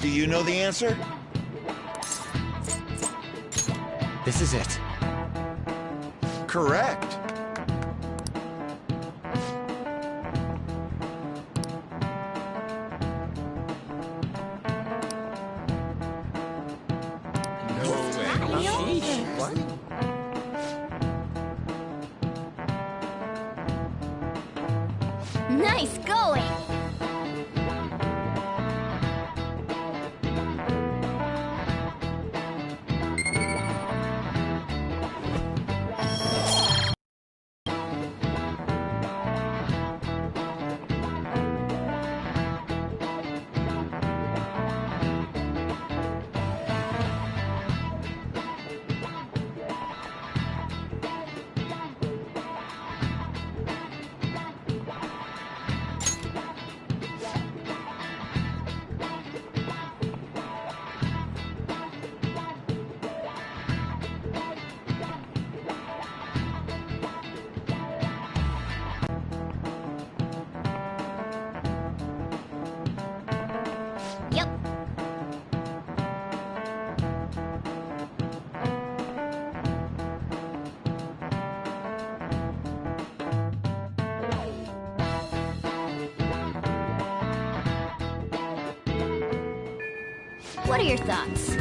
Do you know the answer? This is it. Correct. No way. What? Nice going! Yep. What are your thoughts?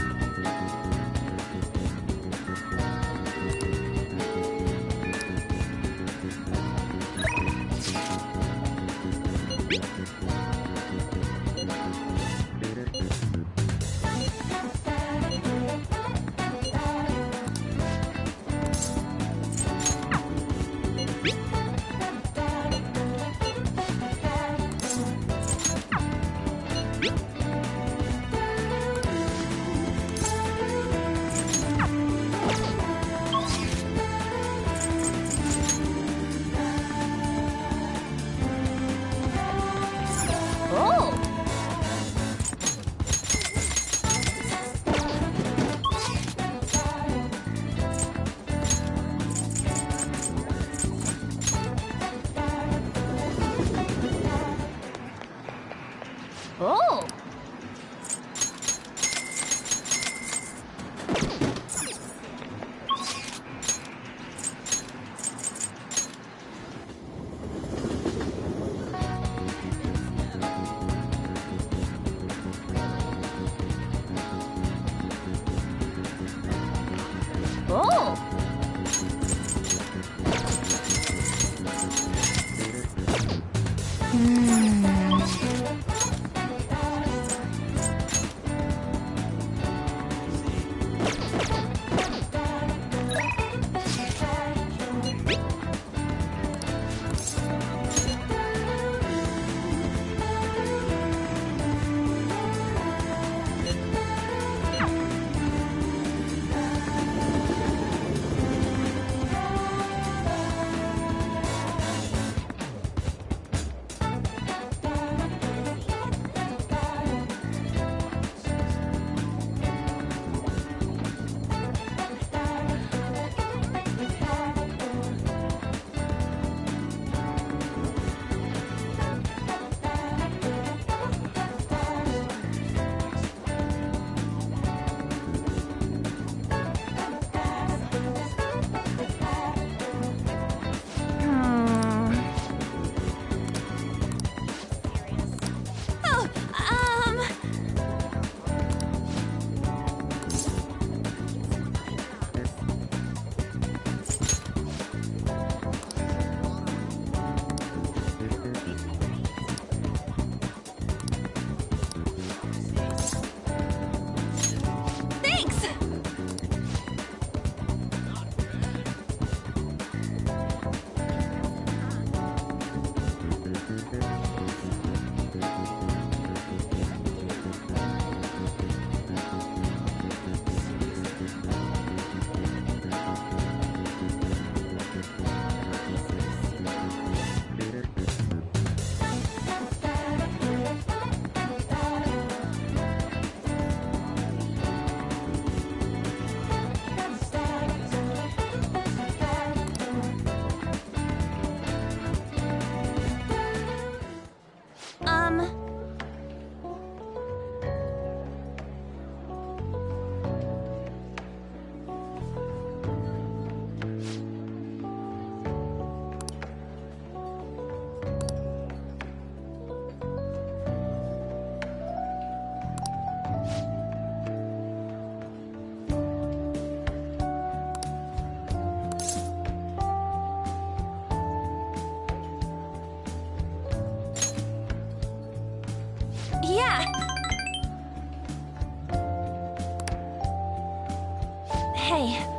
Hey.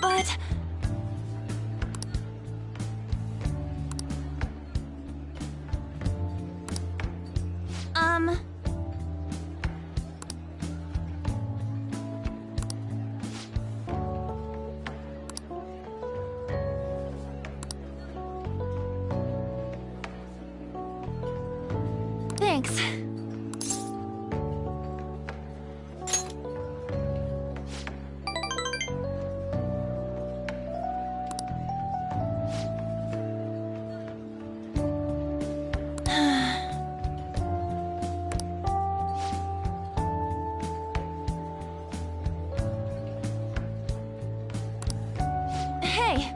But... Thanks. Hey!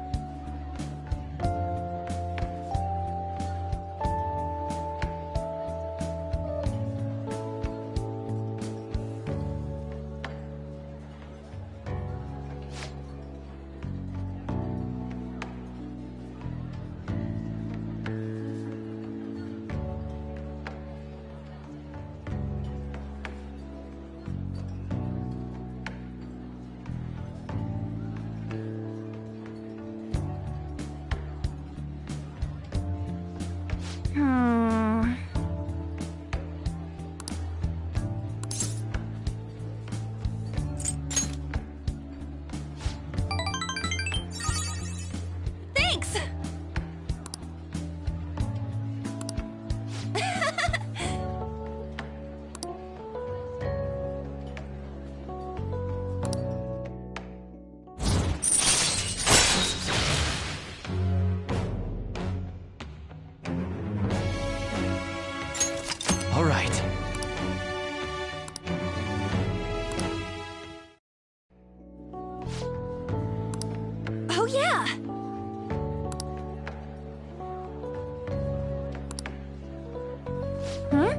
Thanks! All right. Oh yeah! Hmm?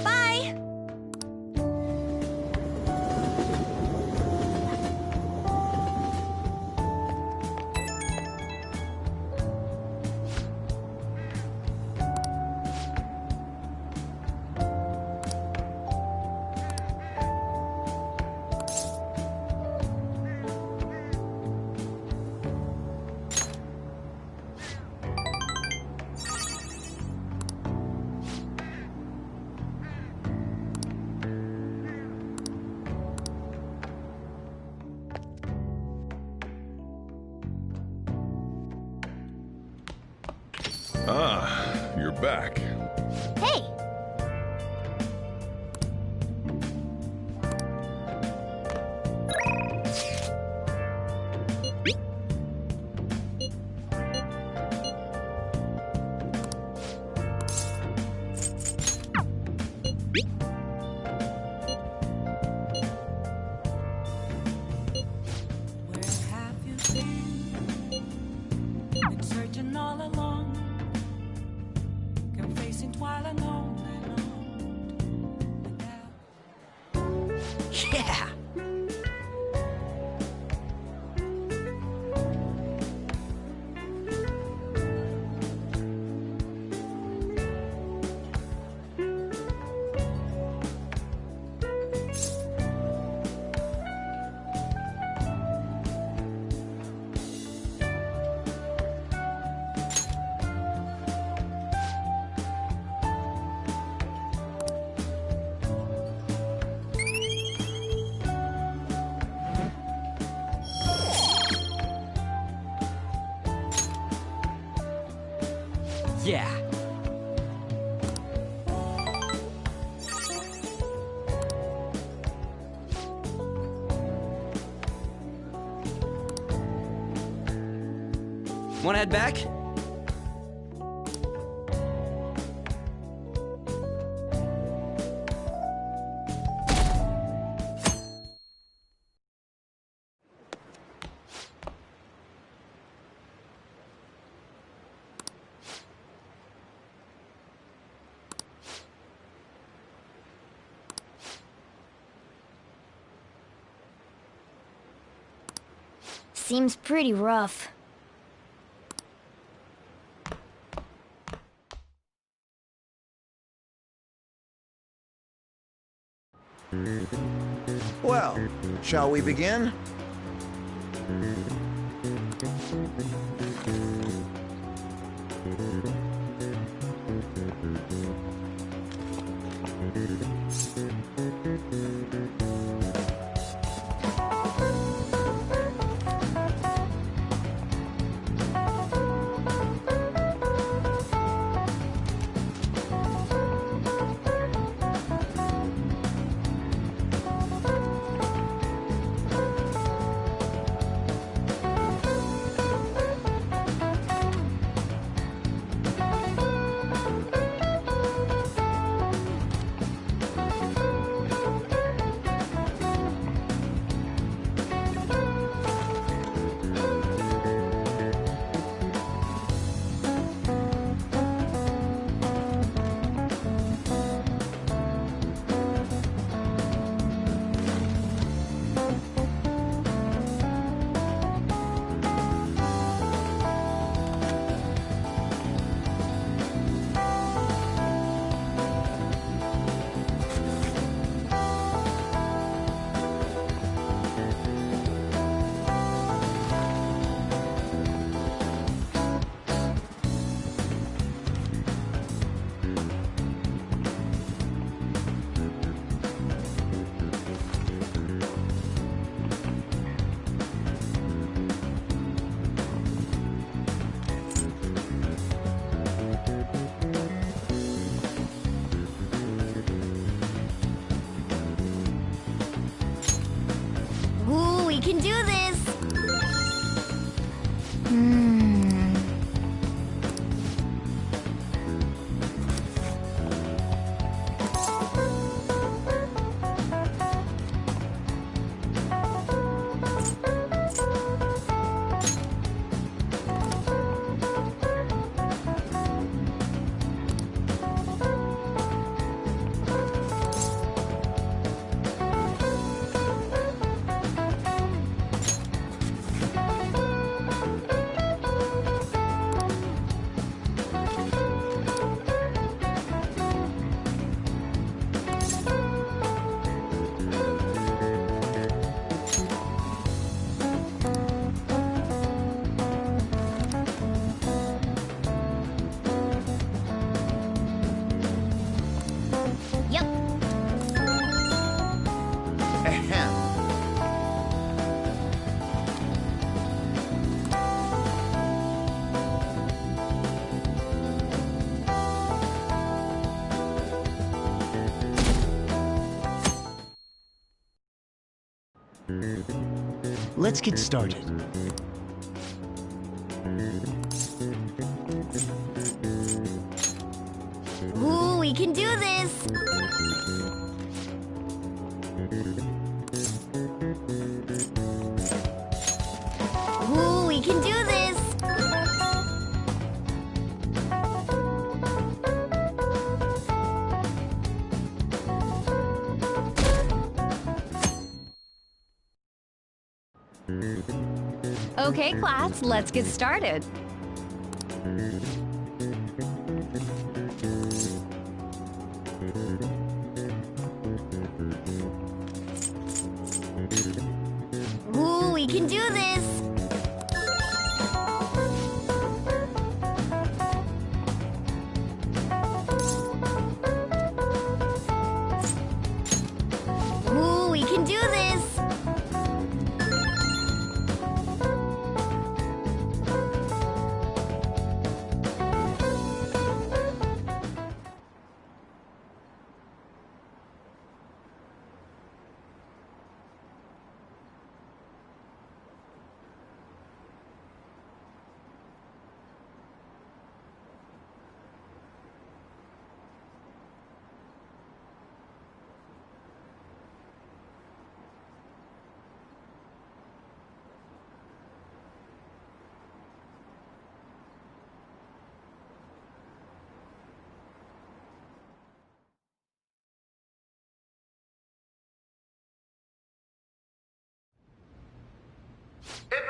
Bye! Ah, you're back. Hey! Where have you been? Been searching all along, confessing while alone and on. Yeah! Yeah! Wanna head back? seems pretty rough. Well, shall we begin? Ooh, we can do this! Hmm... Yep. Ahem. Let's get started. Ooh, we can do this! Ooh, we can do this! Okay, class, let's get started. Ooh, we can do this! Ooh, we can do this!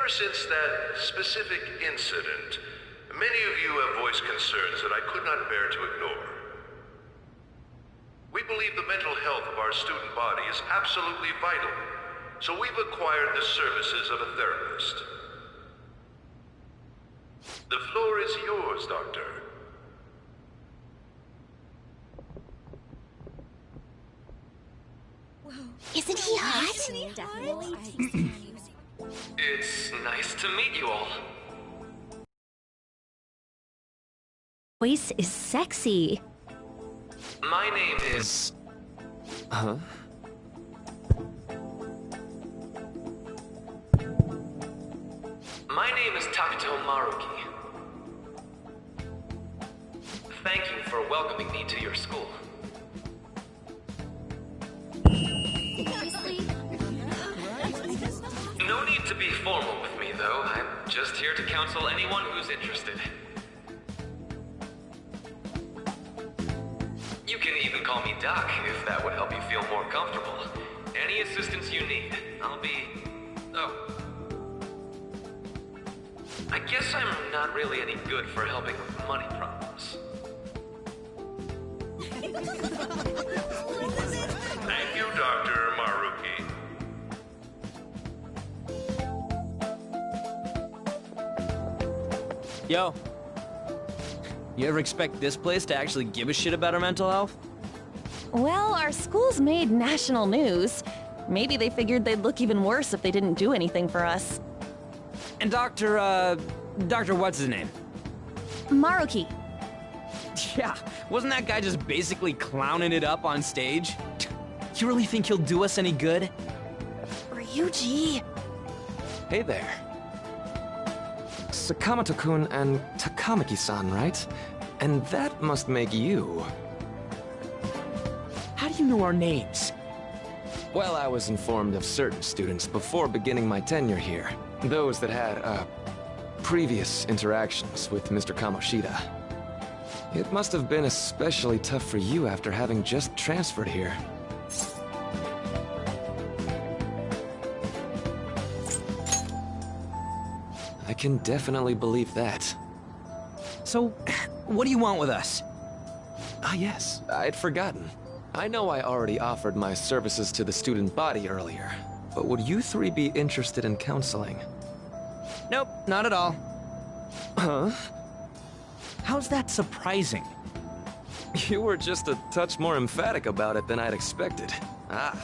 Ever since that specific incident, many of you have voiced concerns that I could not bear to ignore. We believe the mental health of our student body is absolutely vital, so we've acquired the services of a therapist. The floor is yours, Doctor. Isn't he hot? It's nice to meet you all. Voice is sexy. My name is... Huh? My name is Takuto Maruki. Thank you for welcoming me to your school. No need to be formal with me, though. I'm just here to counsel anyone who's interested. You can even call me Doc, if that would help you feel more comfortable. Any assistance you need, I'll be... Oh. I guess I'm not really any good for helping with money problems. Thank you, Dr. Maruki. Yo. You ever expect this place to actually give a shit about our mental health? Well, our school's made national news. Maybe they figured they'd look even worse if they didn't do anything for us. And Dr. what's his name? Maruki. Yeah, wasn't that guy just basically clowning it up on stage? You really think he'll do us any good? Ryuji. Hey there. Sakamoto-kun and Takamaki-san, right? And that must make you. How do you know our names? Well, I was informed of certain students before beginning my tenure here. Those that had, previous interactions with Mr. Kamoshida. It must have been especially tough for you after having just transferred here. I can definitely believe that. So, what do you want with us? Ah, yes, I'd forgotten. I know I already offered my services to the student body earlier, but would you three be interested in counseling? Nope, not at all. Huh? How's that surprising? You were just a touch more emphatic about it than I'd expected. Ah,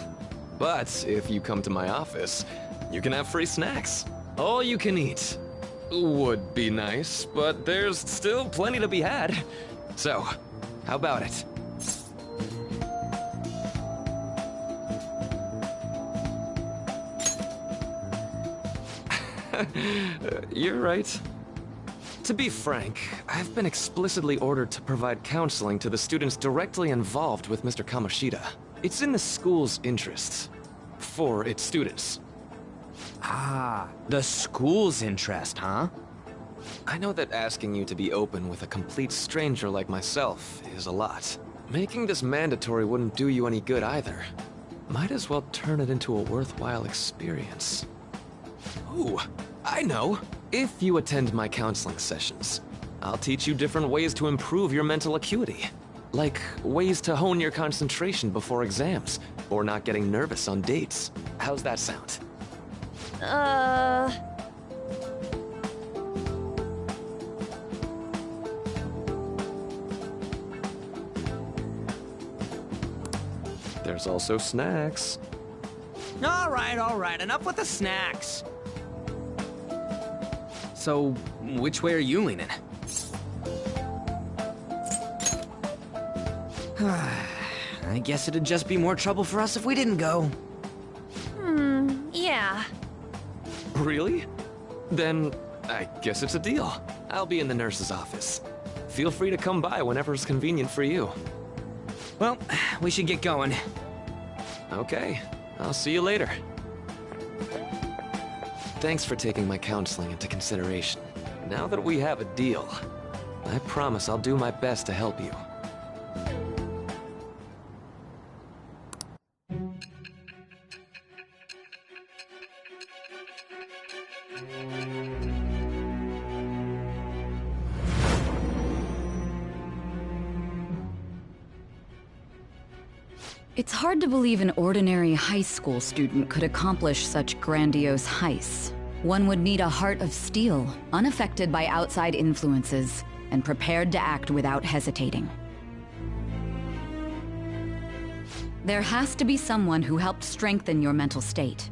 but if you come to my office, you can have free snacks. All you can eat. Would be nice, but there's still plenty to be had. So, how about it? You're right. To be frank, I've been explicitly ordered to provide counseling to the students directly involved with Mr. Kamoshida. It's in the school's interests. For its students. Ah, the school's interest, huh? I know that asking you to be open with a complete stranger like myself is a lot. Making this mandatory wouldn't do you any good either. Might as well turn it into a worthwhile experience. Ooh, I know. If you attend my counseling sessions, I'll teach you different ways to improve your mental acuity. Like ways to hone your concentration before exams, or not getting nervous on dates. How's that sound? There's also snacks. All right, enough with the snacks. So, which way are you leaning? I guess it'd just be more trouble for us if we didn't go. Yeah. Really? Then, I guess it's a deal. I'll be in the nurse's office. Feel free to come by whenever it's convenient for you. Well, we should get going. Okay, I'll see you later. Thanks for taking my counseling into consideration. Now that we have a deal, I promise I'll do my best to help you. It's hard to believe an ordinary high school student could accomplish such grandiose heists. One would need a heart of steel, unaffected by outside influences, and prepared to act without hesitating. There has to be someone who helped strengthen your mental state.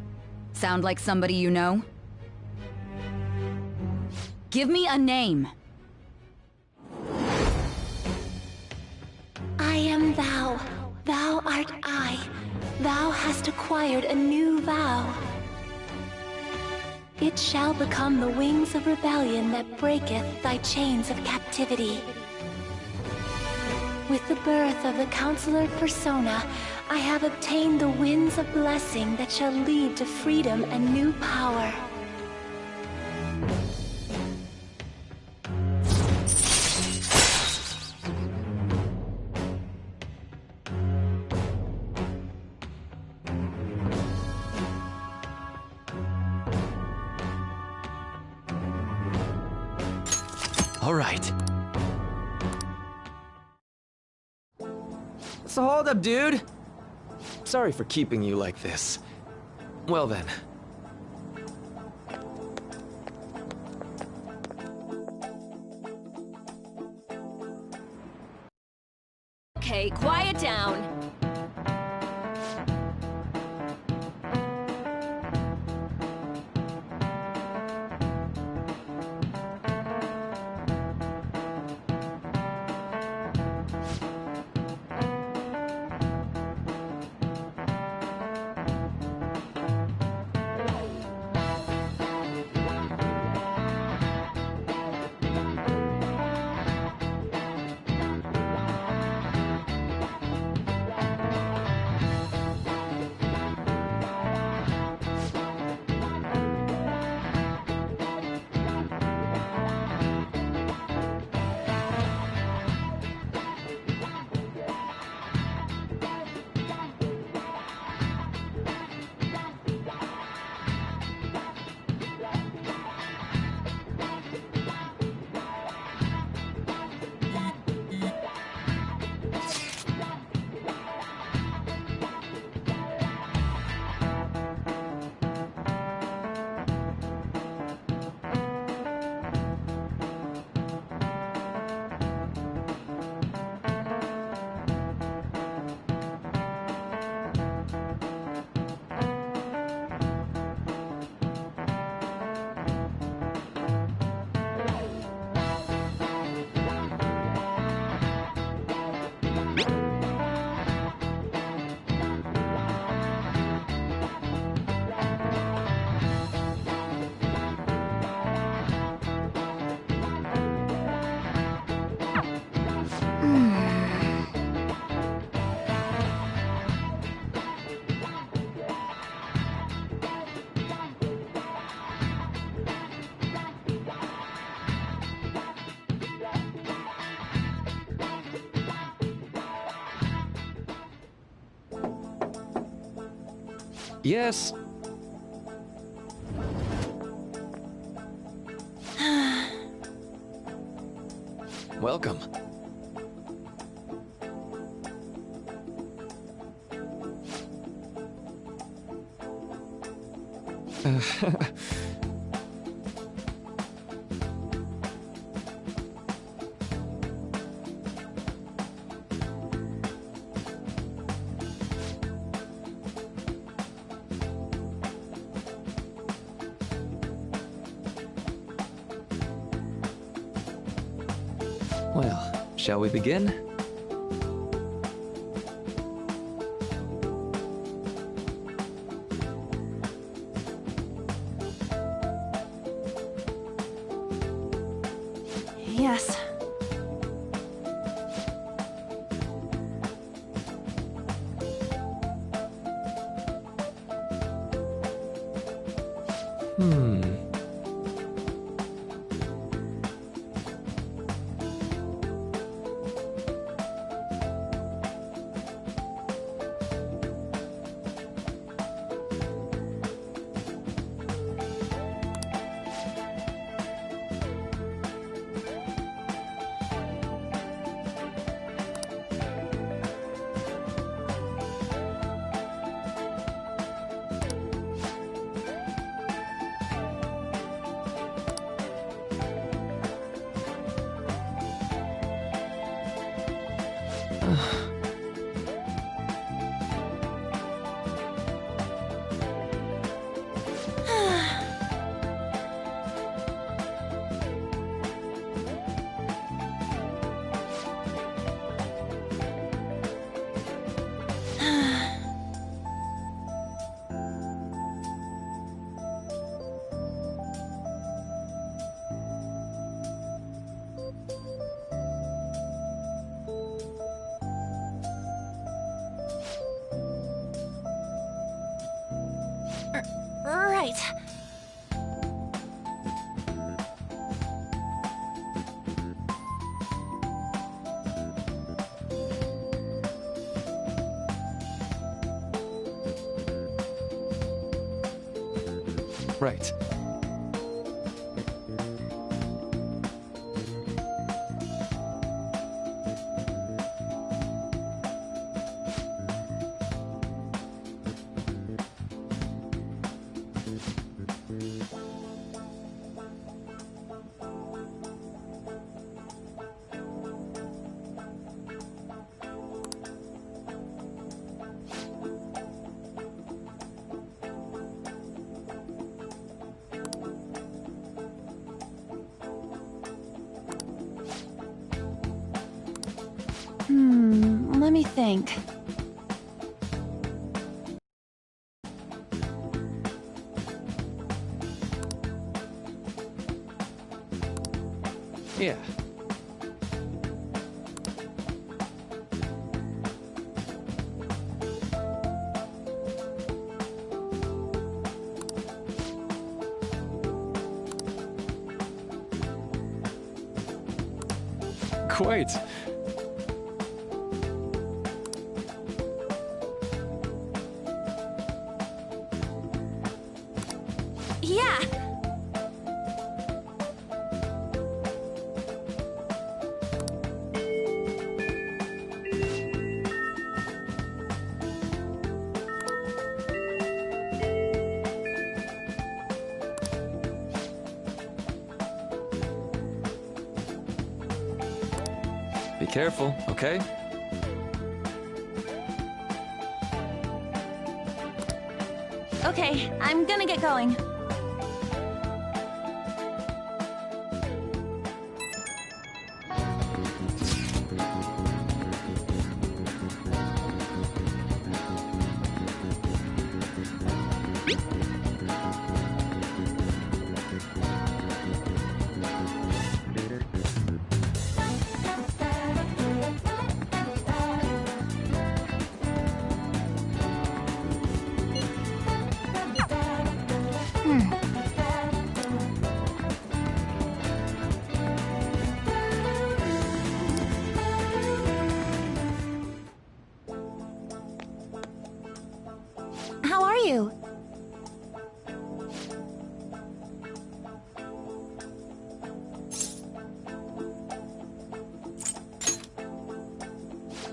Sound like somebody you know? Give me a name. I am thou. Thou art I. Thou hast acquired a new vow. It shall become the wings of rebellion that breaketh thy chains of captivity. With the birth of the Counselor Persona, I have obtained the winds of blessing that shall lead to freedom and new power. All right. So hold up, dude. Sorry for keeping you like this. Well then. Okay, quiet down. Yes. Welcome. Well, shall we begin? Yes. Right. Right. Let me think. Yeah. Quite. Yeah. Be careful, okay? Okay, I'm gonna get going. How are you?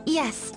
Yes.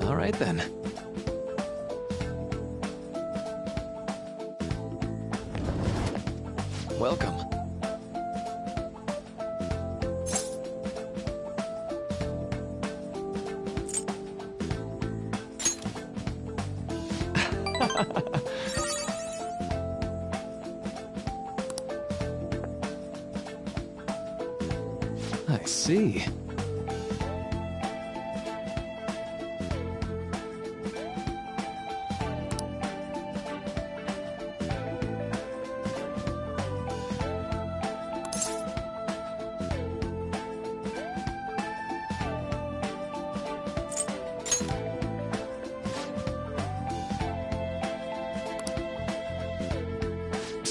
All right then. Welcome. I see.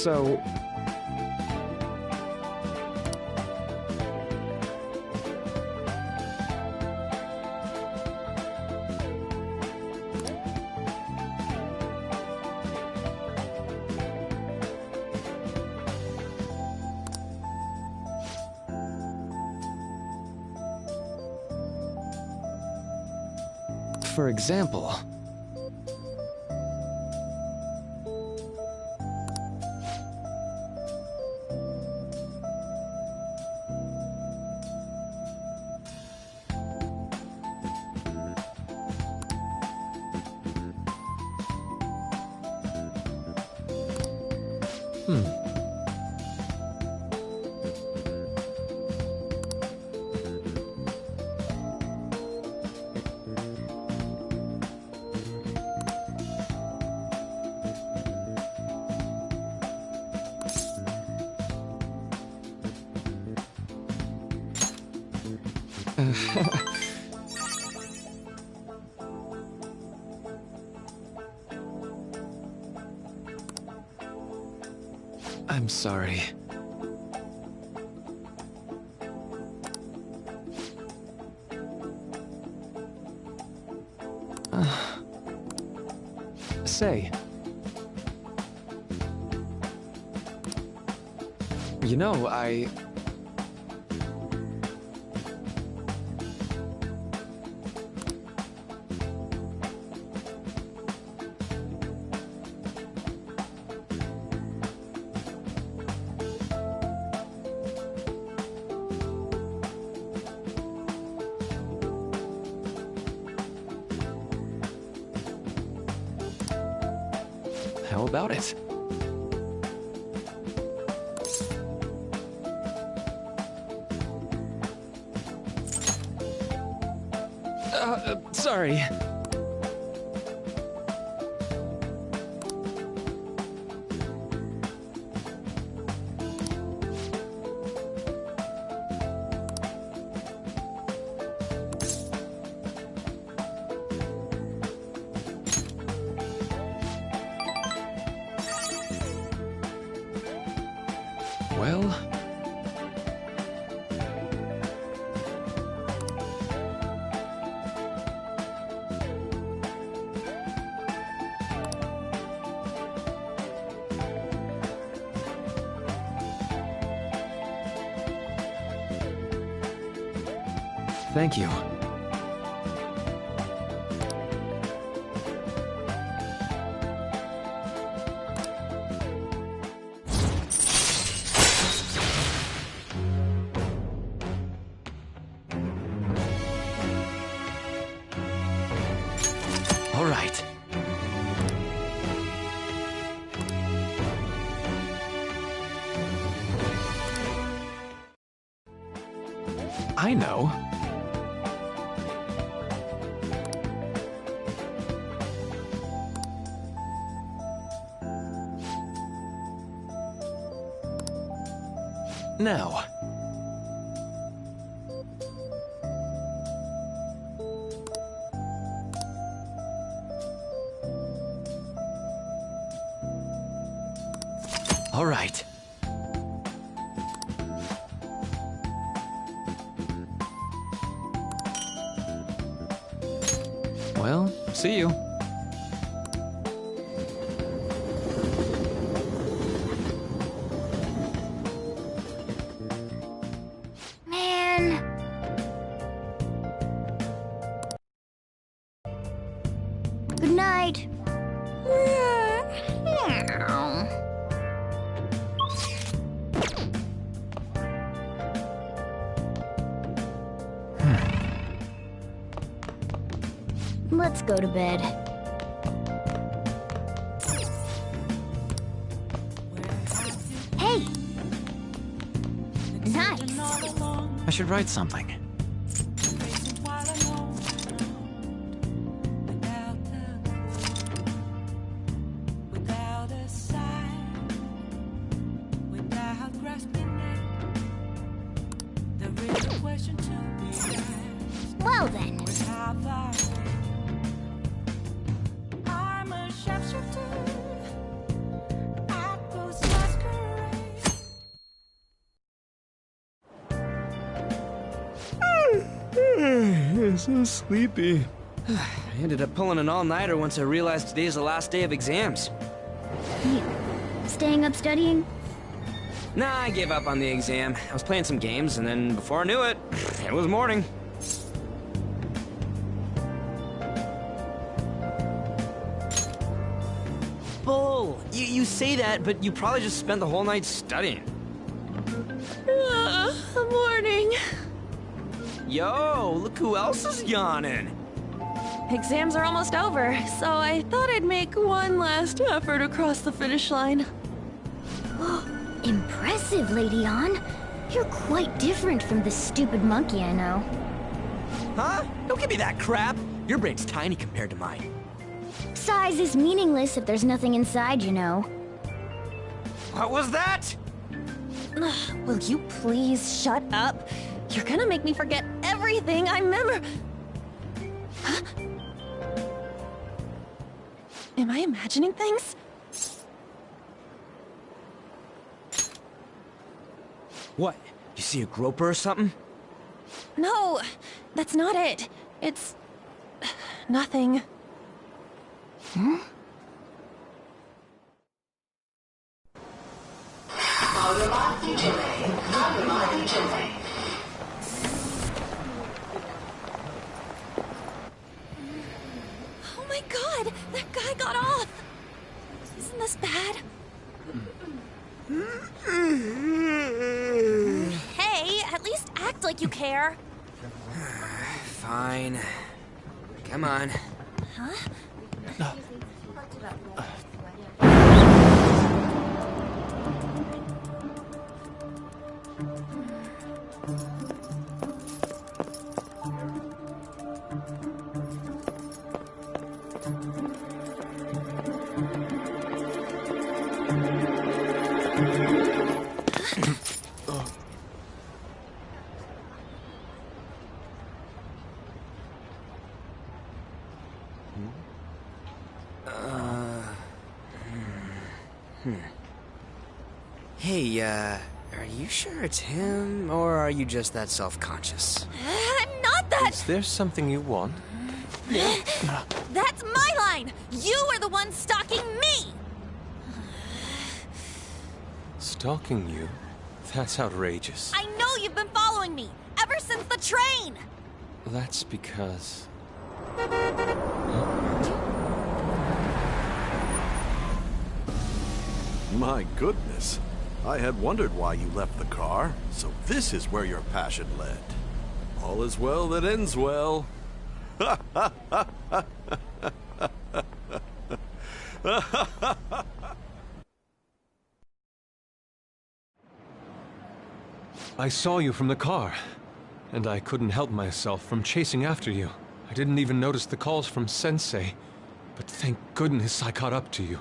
So... For example... I'm sorry. Say. You know, How about it? Sorry. Well... Thank you. All right. I know. Now. All right. Well, see you. Man. Good night. Let's go to bed. Hey! Nice. I should write something. Well then. I'm a sharpshooter. I throw smash so sleepy. I ended up pulling an all-nighter once I realized today's the last day of exams. You staying up studying? Nah, I gave up on the exam. I was playing some games, and then before I knew it, it was morning. Bull! You say that, but you probably just spent the whole night studying. Morning. Yo, look who else is yawning. Exams are almost over, so I thought I'd make one last effort across the finish line. Impressive, Lady Ann. You're quite different from the stupid monkey I know. Huh? Don't give me that crap. Your brain's tiny compared to mine. Size is meaningless if there's nothing inside, you know. What was that? Will you please shut up? You're gonna make me forget everything I remember. Huh? Am I imagining things? What? You see a groper or something? No, that's not it. It's... nothing. Hmm? Oh my god! That guy got off! Isn't this bad? Hey, at least act like you care. Fine. Come on. Huh? Hey, are you sure it's him, or are you just that self-conscious? I'm not that... Is there something you want? That's my line! You are the one stalking me! Stalking you? That's outrageous. I know you've been following me, ever since the train! That's because... My goodness. I had wondered why you left the car, so this is where your passion led. All is well that ends well. I saw you from the car, and I couldn't help myself from chasing after you. I didn't even notice the calls from Sensei, but thank goodness I caught up to you.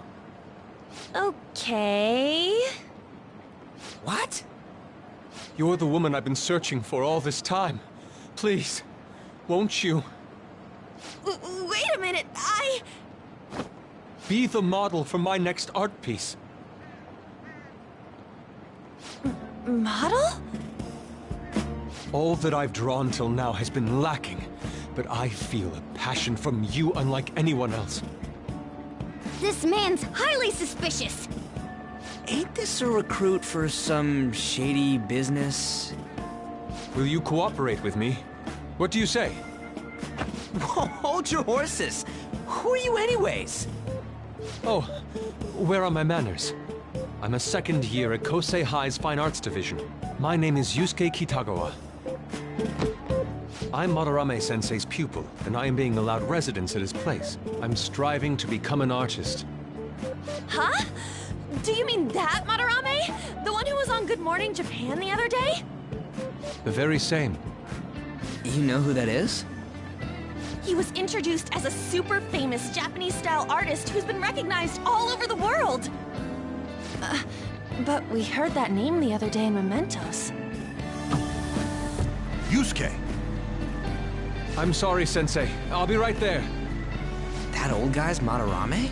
Okay... What? You're the woman I've been searching for all this time. Please, won't you? Wait a minute, Be the model for my next art piece. Model? All that I've drawn till now has been lacking, but I feel a passion from you unlike anyone else. This man's highly suspicious. Ain't this a recruit for some shady business? Will you cooperate with me? What do you say? Whoa, hold your horses! Who are you anyways? Oh, where are my manners? I'm a second year at Kosei High's Fine Arts Division. My name is Yusuke Kitagawa. I'm Madarame-sensei's pupil, and I am being allowed residence at his place. I'm striving to become an artist. Huh? Do you mean that Madarame? The one who was on Good Morning Japan the other day? The very same. You know who that is? He was introduced as a super famous Japanese-style artist who's been recognized all over the world. But we heard that name the other day in Mementos. Yusuke! I'm sorry, Sensei. I'll be right there. That old guy's Madarame?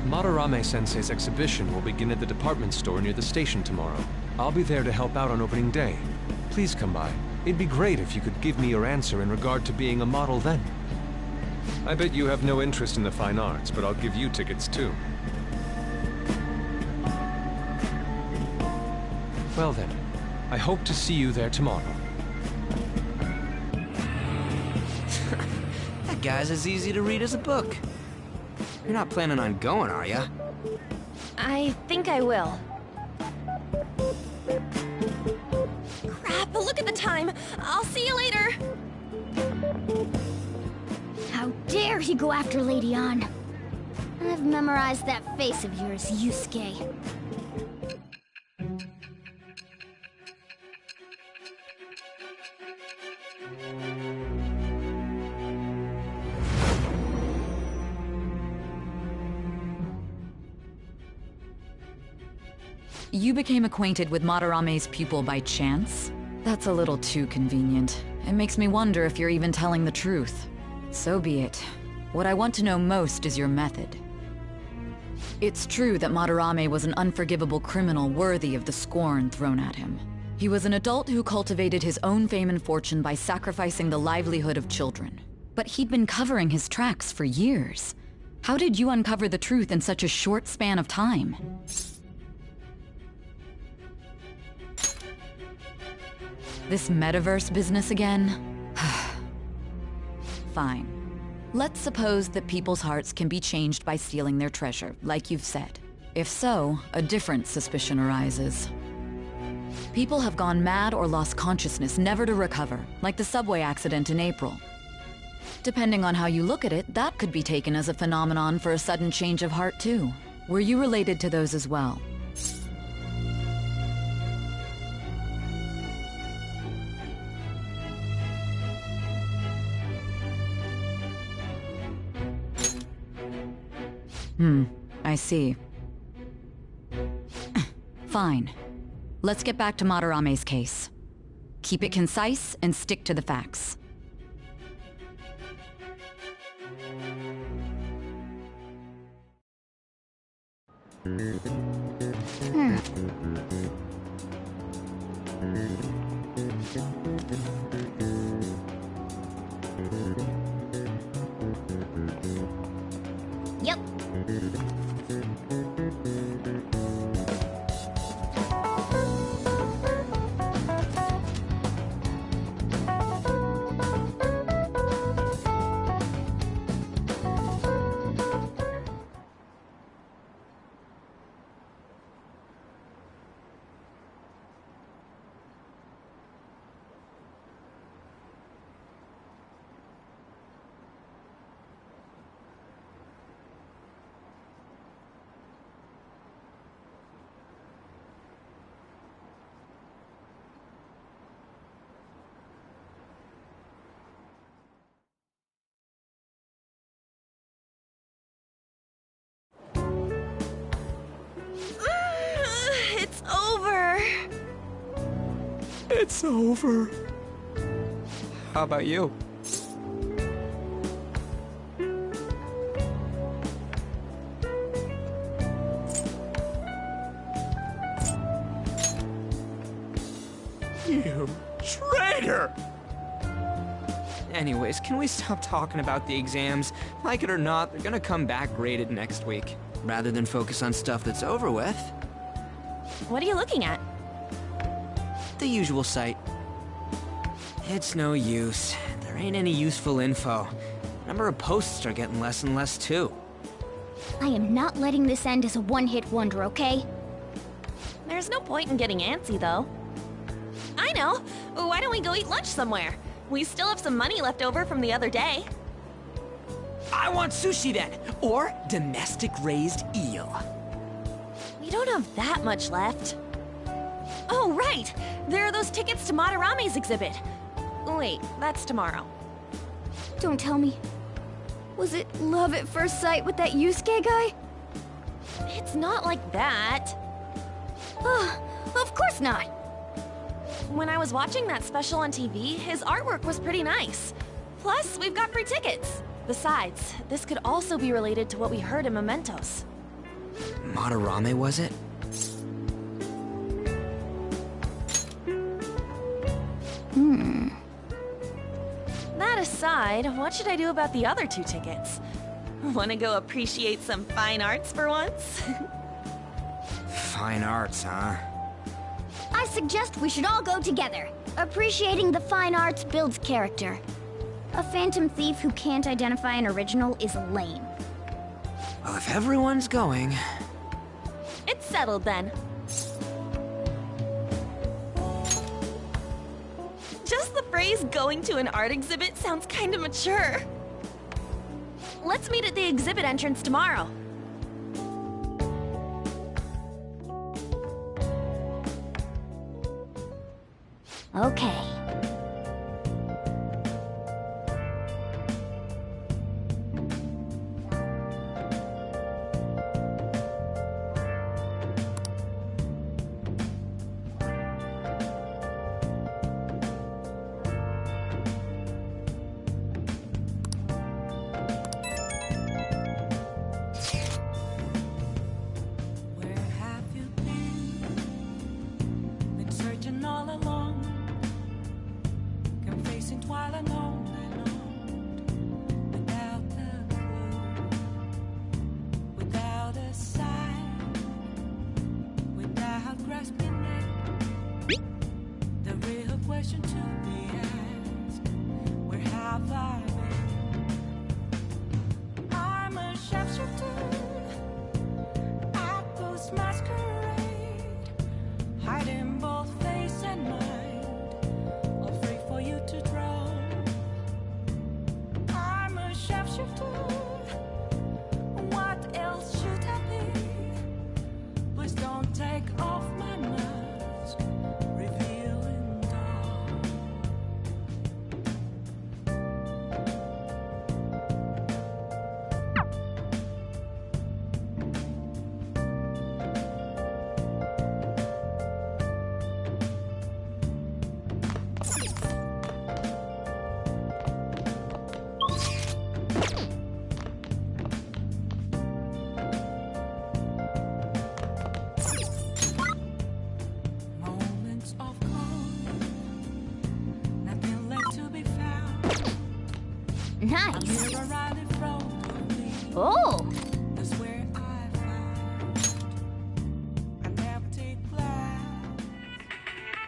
Madarame-sensei's exhibition will begin at the department store near the station tomorrow. I'll be there to help out on opening day. Please come by. It'd be great if you could give me your answer in regard to being a model then. I bet you have no interest in the fine arts, but I'll give you tickets too. Well then, I hope to see you there tomorrow. That guy's as easy to read as a book. You're not planning on going, are ya? I think I will. Crap, look at the time. I'll see you later. How dare he go after Lady Ann? I've memorized that face of yours, Yusuke. You became acquainted with Madarame's pupil by chance? That's a little too convenient. It makes me wonder if you're even telling the truth. So be it. What I want to know most is your method. It's true that Madarame was an unforgivable criminal worthy of the scorn thrown at him. He was an adult who cultivated his own fame and fortune by sacrificing the livelihood of children. But he'd been covering his tracks for years. How did you uncover the truth in such a short span of time? This metaverse business again? Fine. Let's suppose that people's hearts can be changed by stealing their treasure, like you've said. If so, a different suspicion arises. People have gone mad or lost consciousness, never to recover, like the subway accident in April. Depending on how you look at it, that could be taken as a phenomenon for a sudden change of heart too. Were you related to those as well? I see. Fine. Let's get back to Madarame's case. Keep it concise and stick to the facts. Yep. It's over. It's over. How about you? You traitor! Anyways, can we stop talking about the exams? Like it or not, they're gonna come back graded next week. Rather than focus on stuff that's over with. What are you looking at? The usual site. It's no use. There ain't any useful info. Number of posts are getting less and less too. I am not letting this end as a one-hit wonder, okay? There's no point in getting antsy, though. I know! Why don't we go eat lunch somewhere? We still have some money left over from the other day. I want sushi then! Or domestic-raised eel. We don't have that much left. Oh, right! There are those tickets to Madarame's exhibit. Wait, that's tomorrow. Don't tell me. Was it love at first sight with that Yusuke guy? It's not like that. Of course not. When I was watching that special on TV, his artwork was pretty nice. Plus, we've got free tickets. Besides, this could also be related to what we heard in Mementos. Madarame, was it? That aside, what should I do about the other 2 tickets? Wanna go appreciate some fine arts for once? Fine arts, huh? I suggest we should all go together. Appreciating the fine arts builds character. A phantom thief who can't identify an original is lame. Well, if everyone's going... It's settled then. Just the phrase going to an art exhibit sounds kinda mature. Let's meet at the exhibit entrance tomorrow. Okay. Where have you been? Been searching all along, confessing while alone and on, without a clue, without a sign, without grasping it. The real question to be asked: where have I been? I'm a sharpshooter at Ghost Masquerade, hiding both face and mind, afraid for you to draw. I'm a sharpshooter. What else should I be? Please don't take off my mask, revealing dawn. Moments of calm, nothing left to be found. Nice. You're right in front of me. Oh! That's where I found an empty glass.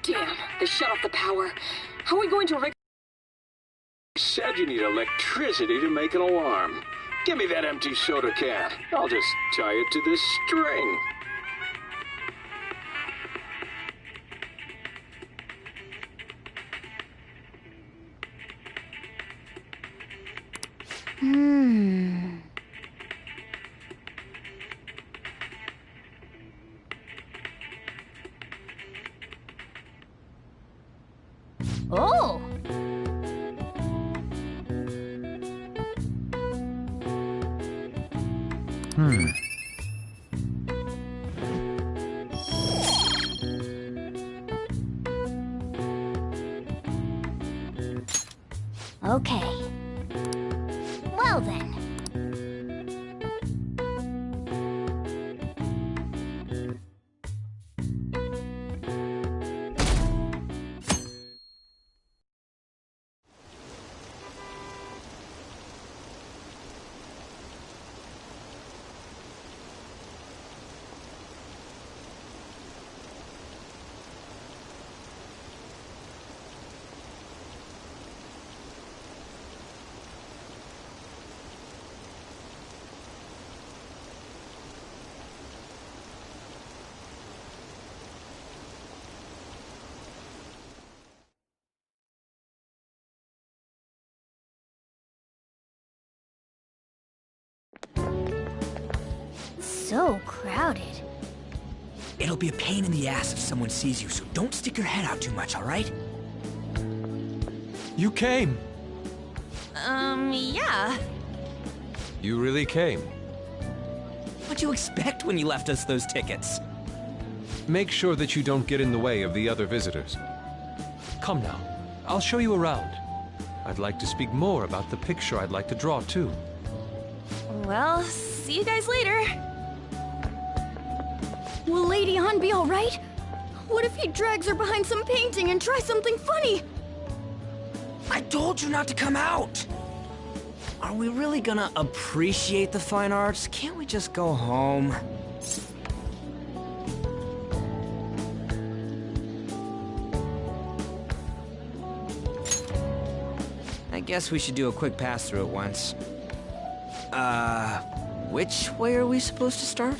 Damn, they shut off the power. How are we going to Said you need electricity to make an alarm. Give me that empty soda can. I'll just tie it to this string. Oh! Okay. Well then. So crowded. It'll be a pain in the ass if someone sees you, so don't stick your head out too much, all right? You came. Yeah. You really came. What'd you expect when you left us those tickets? Make sure that you don't get in the way of the other visitors. Come now, I'll show you around. I'd like to speak more about the picture I'd like to draw, too. Well, see you guys later. Will Lady Ann be alright? What if he drags her behind some painting and tries something funny? I told you not to come out! Are we really gonna appreciate the fine arts? Can't we just go home? I guess we should do a quick pass-through at once. Which way are we supposed to start?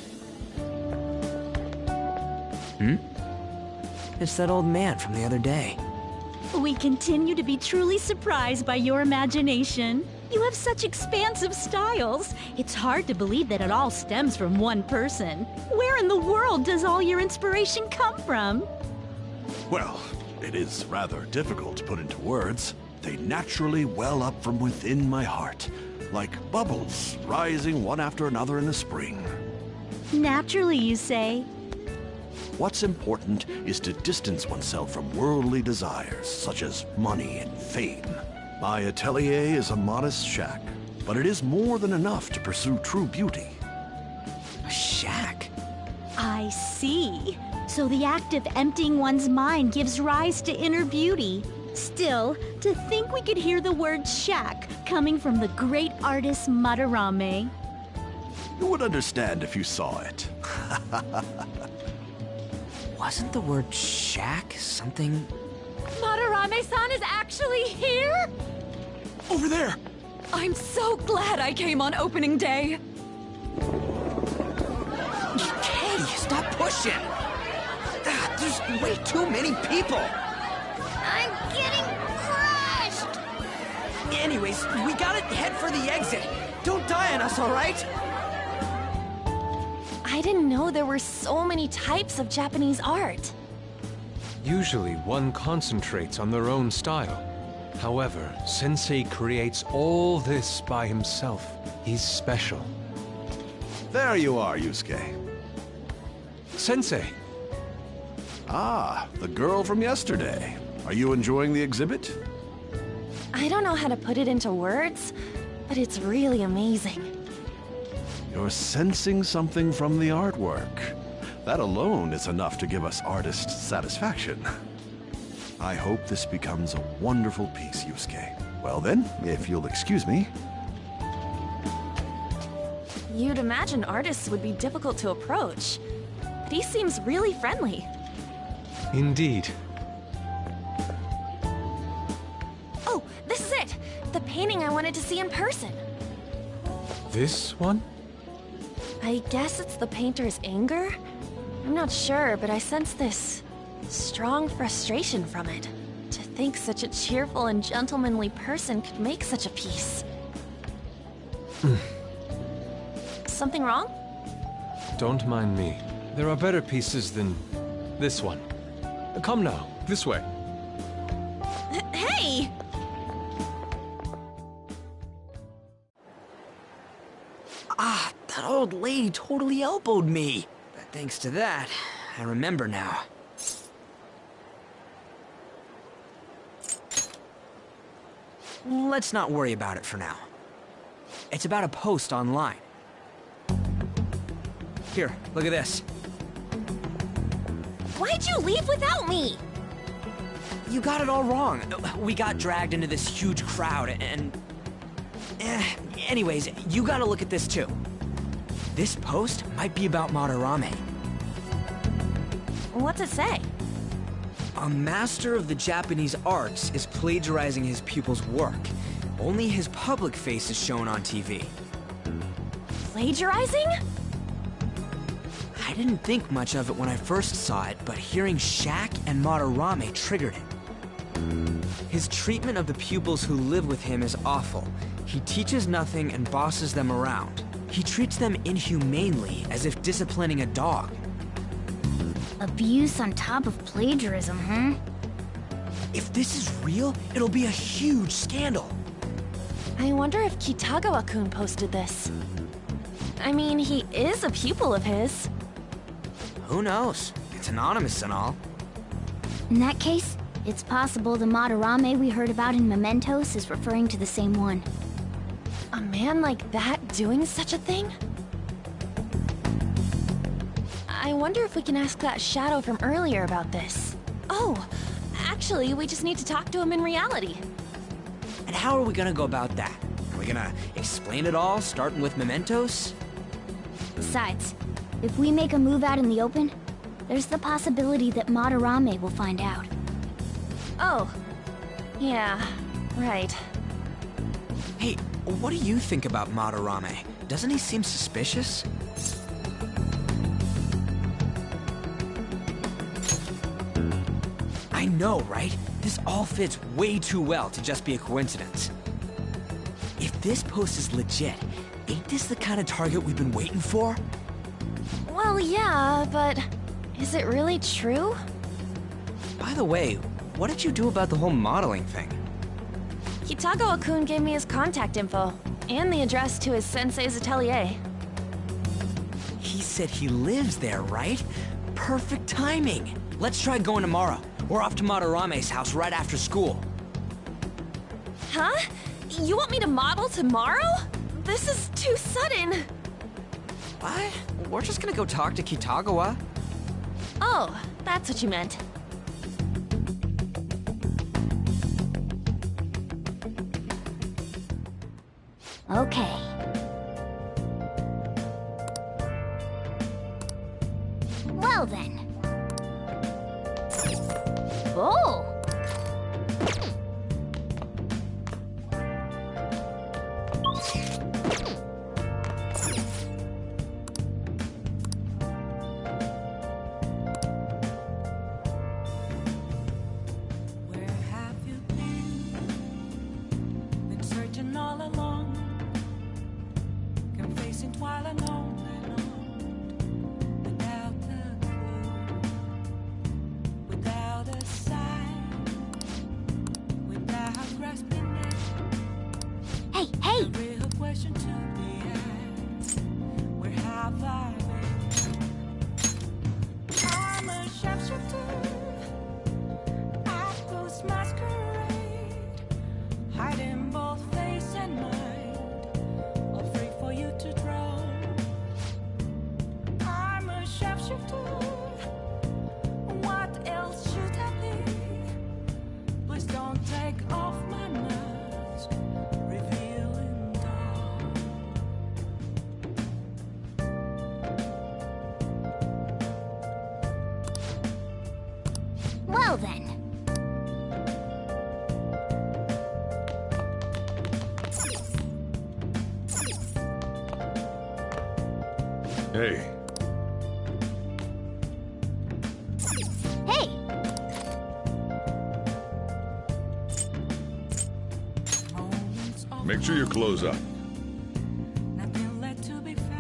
It's that old man from the other day. We continue to be truly surprised by your imagination. You have such expansive styles. It's hard to believe that it all stems from one person. Where in the world does all your inspiration come from? Well, it is rather difficult to put into words. They naturally well up from within my heart, like bubbles rising one after another in the spring. Naturally, you say? What's important is to distance oneself from worldly desires, such as money and fame. My atelier is a modest shack, but it is more than enough to pursue true beauty. A shack? I see. So the act of emptying one's mind gives rise to inner beauty. Still, to think we could hear the word shack coming from the great artist Madarame. You would understand if you saw it. Wasn't the word shack something? Madarame-san is actually here? Over there! I'm so glad I came on opening day. Katie, stop pushing! There's way too many people! I'm getting crushed! Anyways, we gotta head for the exit. Don't die on us, all right? I didn't know there were so many types of Japanese art. Usually one concentrates on their own style. However, Sensei creates all this by himself. He's special. There you are, Yusuke. Sensei! Ah, the girl from yesterday. Are you enjoying the exhibit? I don't know how to put it into words, but it's really amazing. You're sensing something from the artwork. That alone is enough to give us artists satisfaction. I hope this becomes a wonderful piece, Yusuke. Well then, if you'll excuse me. You'd imagine artists would be difficult to approach, but he seems really friendly. Indeed. Oh, this is it! The painting I wanted to see in person. This one? I guess it's the painter's anger? I'm not sure, but I sense this strong frustration from it. To think such a cheerful and gentlemanly person could make such a piece. Something wrong? Don't mind me. There are better pieces than this one. Come now, this way. Hey! That old lady totally elbowed me. But thanks to that, I remember now. Let's not worry about it for now. It's about a post online. Here, look at this. Why'd you leave without me? You got it all wrong. We got dragged into this huge crowd and... anyways, you gotta look at this too. This post might be about Madarame. What's it say? A master of the Japanese arts is plagiarizing his pupil's work. Only his public face is shown on TV. Plagiarizing? I didn't think much of it when I first saw it, but hearing Shack and Madarame triggered it. His treatment of the pupils who live with him is awful. He teaches nothing and bosses them around. He treats them inhumanely, as if disciplining a dog. Abuse on top of plagiarism, huh? If this is real, it'll be a huge scandal. I wonder if Kitagawa-kun posted this. I mean, he is a pupil of his. Who knows? It's anonymous and all. In that case, it's possible the Madarame we heard about in Mementos is referring to the same one. A man like that doing such a thing? I wonder if we can ask that shadow from earlier about this. Oh, actually, we just need to talk to him in reality. how are we gonna go about that? Are we gonna explain it all, starting with mementos? Besides, if we make a move out in the open, there's the possibility that Madarame will find out. Oh. Yeah, right. Hey, what do you think about Madarame? Doesn't he seem suspicious? I know, right? This all fits way too well to just be a coincidence. If this post is legit, ain't this the kind of target we've been waiting for? Well, yeah, but is it really true? By the way, what did you do about the whole modeling thing? Kitagawa-kun gave me his contact info, and the address to his sensei's atelier. He said he lives there, right? Perfect timing. Let's try going tomorrow. We're off to Madarame's house right after school. Huh? You want me to model tomorrow? This is too sudden. What? We're just gonna go talk to Kitagawa. Oh, that's what you meant. Okay. Well then. Oh! Where have you been? Been searching all along, confessing while alone and on, without a clue, without a sign, without grasping it. Hey, hey! The real question to be asked: where have I been? I'm a sharpshooter. I post masquerade, hiding both face and mind, all free for you to draw. I'm a sharpshooter. What else should I be? Please don't take off my mask, revealing dawn. Well then. Hey, Hey! make sure your clothes up. Nothing left to be found.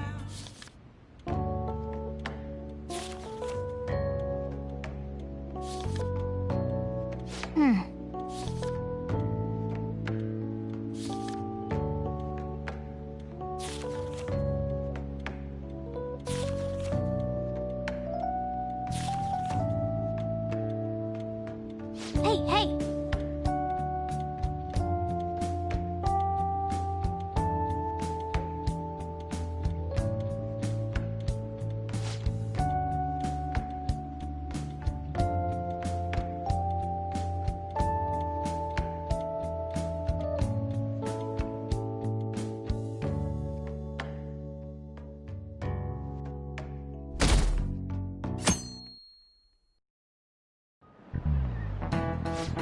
Hey, hey!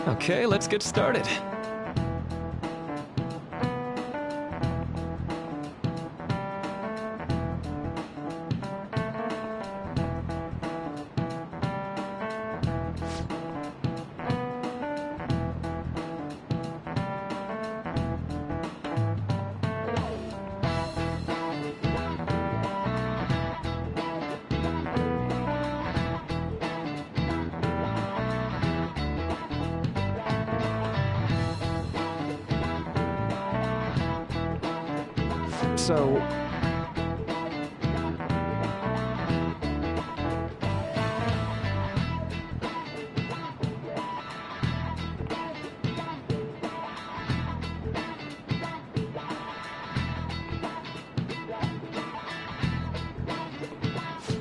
Okay, let's get started. So...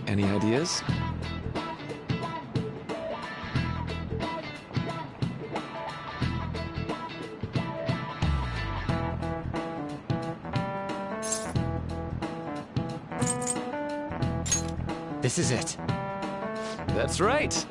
Any ideas? This is it. That's right.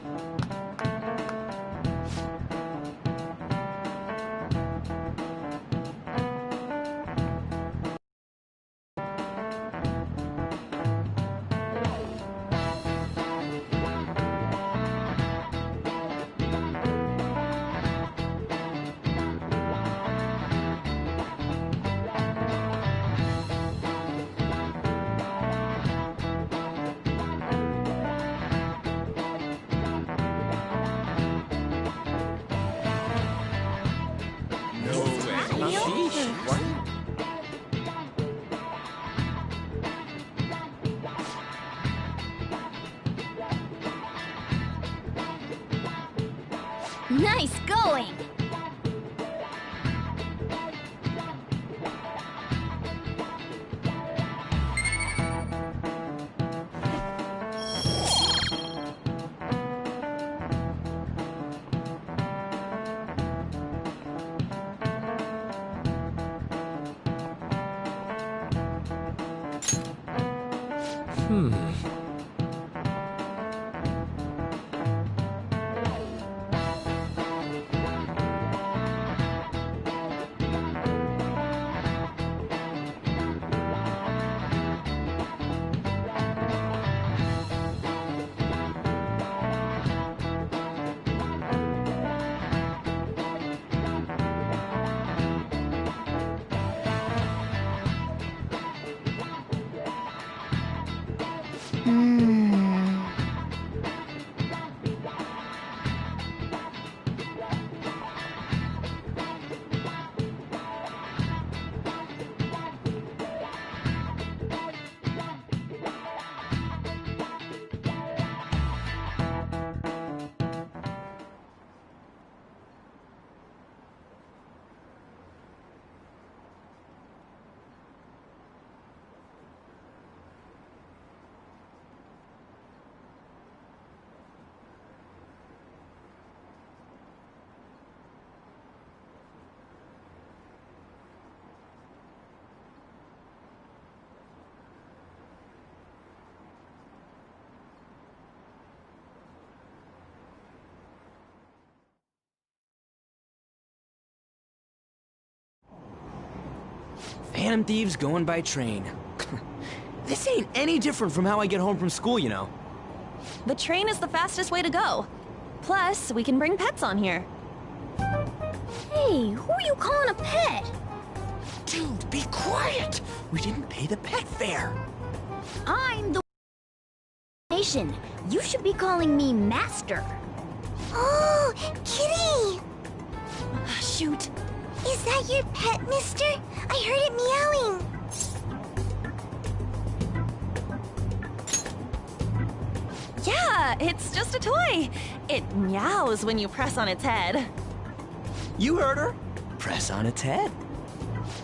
Nice going! Phantom Thieves going by train. This ain't any different from how I get home from school, you know. The train is the fastest way to go. Plus, we can bring pets on here. Hey, who are you calling a pet? Dude, be quiet! We didn't pay the pet fare. I'm the nation. You should be calling me Master. Oh, Kitty! Shoot. Is that your pet, mister? I heard it meowing. Yeah, it's just a toy. It meows when you press on its head. You heard her. Press on its head.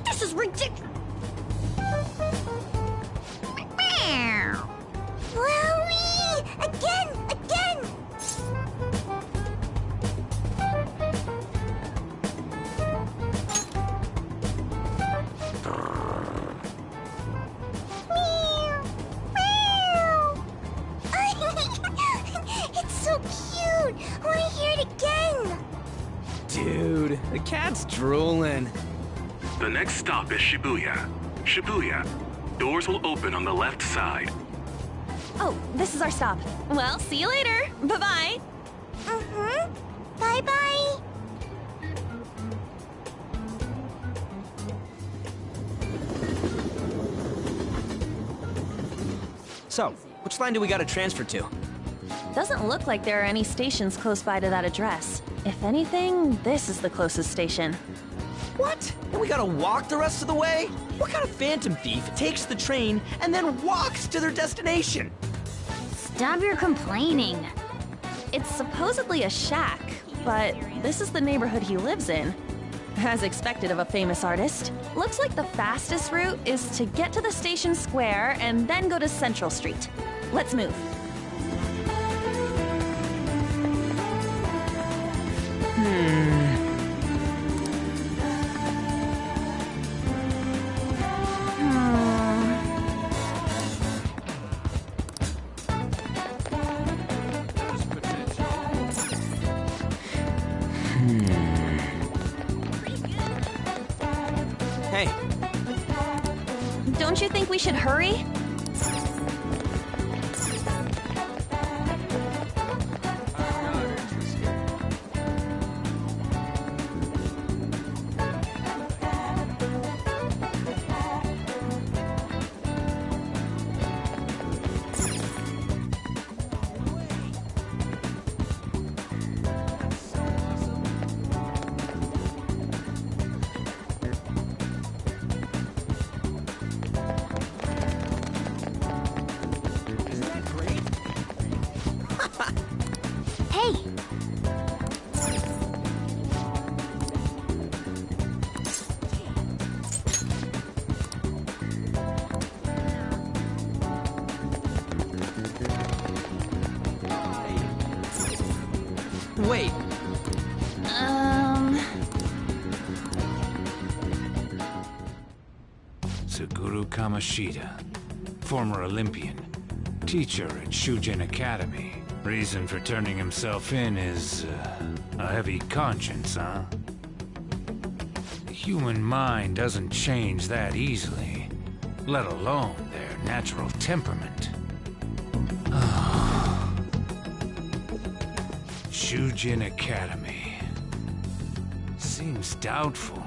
This is ridiculous. Wowie! Again! It's so cute! I want to hear it again! Dude, the cat's drooling. The next stop is Shibuya. Shibuya. Doors will open on the left side. Oh, this is our stop. Well, see you later. Bye-bye. Bye-bye. So, which line do we gotta transfer to? Doesn't look like there are any stations close by to that address. If anything, this is the closest station. What? And we gotta walk the rest of the way? What kind of phantom thief takes the train and then walks to their destination? Stop your complaining. It's supposedly a shack, but this is the neighborhood he lives in. As expected of a famous artist. Looks like the fastest route is to get to the station square and then go to Central Street. Let's move. Hey. Don't you think we should hurry? Wait. Suguru Kamoshida, former Olympian, teacher at Shujin Academy. Reason for turning himself in is a heavy conscience, huh? The human mind doesn't change that easily, let alone their natural temperament. Shujin Academy. Seems doubtful.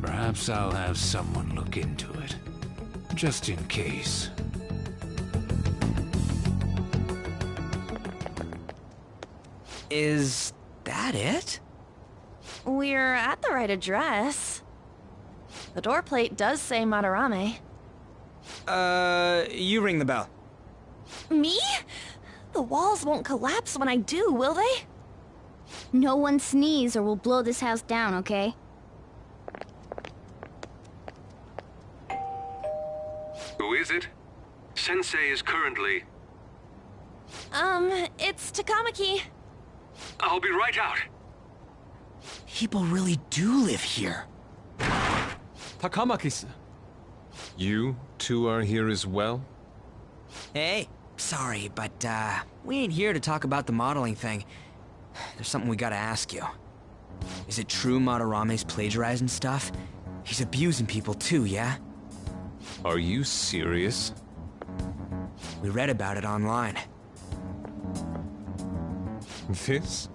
Perhaps I'll have someone look into it, just in case. Is that it? We're at the right address. The door plate does say Madarame. You ring the bell. Me? The walls won't collapse when I do, will they? No one sneeze or we'll blow this house down, okay? Who is it? Sensei is currently... It's Takamaki. I'll be right out. People really do live here. Takamaki-san. You two are here as well? Hey, sorry, but, we ain't here to talk about the modeling thing. There's something we gotta ask you. Is it true Madarame's plagiarizing stuff? He's abusing people too, yeah? Are you serious? We read about it online. This?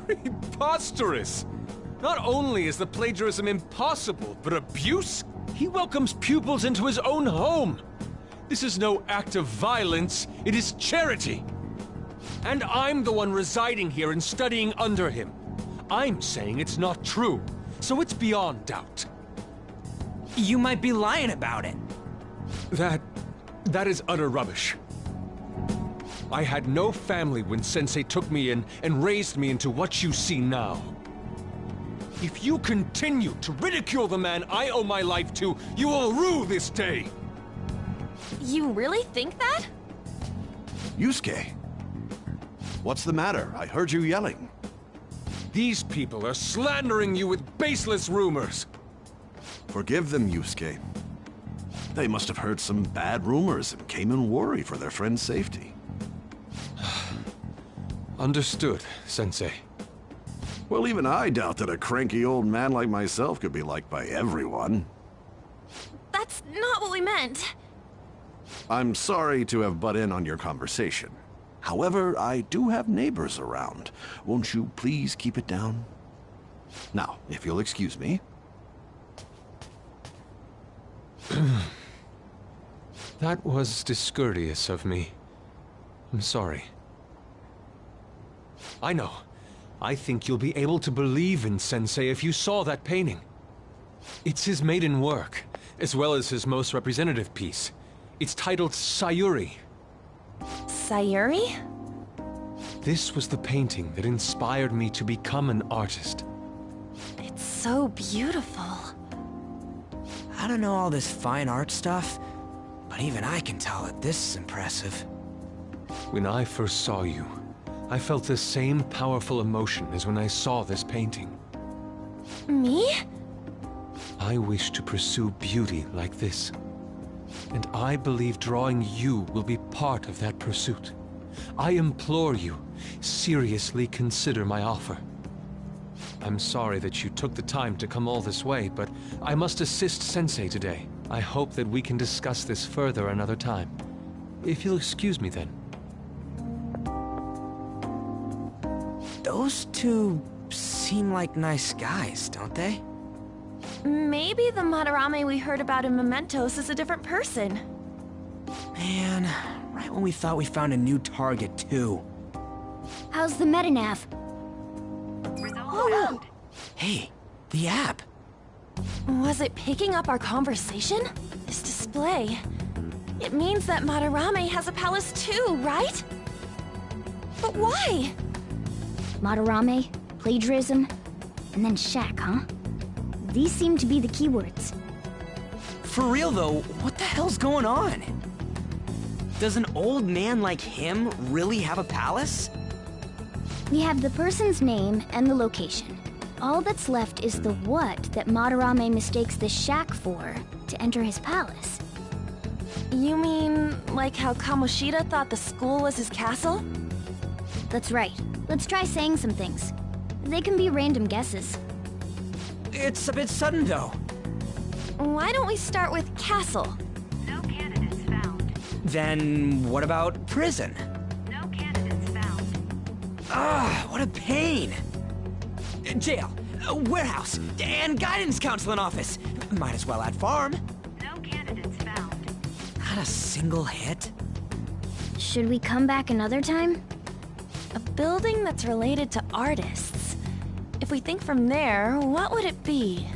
Preposterous! Not only is the plagiarism impossible, but abuse? He welcomes pupils into his own home! This is no act of violence, it is charity! And I'm the one residing here and studying under him. I'm saying it's not true, so it's beyond doubt. You might be lying about it. That is utter rubbish. I had no family when Sensei took me in and raised me into what you see now. If you continue to ridicule the man I owe my life to, you will rue this day! You really think that? Yusuke, what's the matter? I heard you yelling. These people are slandering you with baseless rumors. Forgive them, Yusuke. They must have heard some bad rumors and came in worried for their friend's safety. Understood, Sensei. Well, even I doubt that a cranky old man like myself could be liked by everyone. That's not what we meant. I'm sorry to have butt in on your conversation. However, I do have neighbors around. Won't you please keep it down? Now, if you'll excuse me. That was discourteous of me. I'm sorry. I know. I think you'll be able to believe in Sensei if you saw that painting. It's his maiden work, as well as his most representative piece. It's titled Sayuri. Sayuri? This was the painting that inspired me to become an artist. It's so beautiful. I don't know all this fine art stuff, but even I can tell that this is impressive. When I first saw you, I felt the same powerful emotion as when I saw this painting. Me? I wish to pursue beauty like this. And I believe drawing you will be part of that pursuit. I implore you, seriously consider my offer. I'm sorry that you took the time to come all this way, but I must assist Sensei today. I hope that we can discuss this further another time. If you'll excuse me then. Those two seem like nice guys, don't they? Maybe the Madarame we heard about in Mementos is a different person. Man, right when we thought we found a new target, too. How's the metanav? Oh, Hey, the app. was it picking up our conversation? This display. It means that Madarame has a palace too, right? But why? Madarame, plagiarism, and then Shaq, huh? These seem to be the keywords. For real though, what the hell's going on? Does an old man like him really have a palace? We have the person's name and the location. All that's left is the what that Madarame mistakes the shack for to enter his palace. You mean, like how Kamoshida thought the school was his castle? That's right. Let's try saying some things. They can be random guesses. It's a bit sudden though. Why don't we start with castle? No candidates found. Then what about prison? No candidates found. Ah, what a pain! Jail, warehouse, and guidance counseling office. Might as well add farm. No candidates found. Not a single hit? Should we come back another time? A building that's related to artists. If we think from there, what would it be?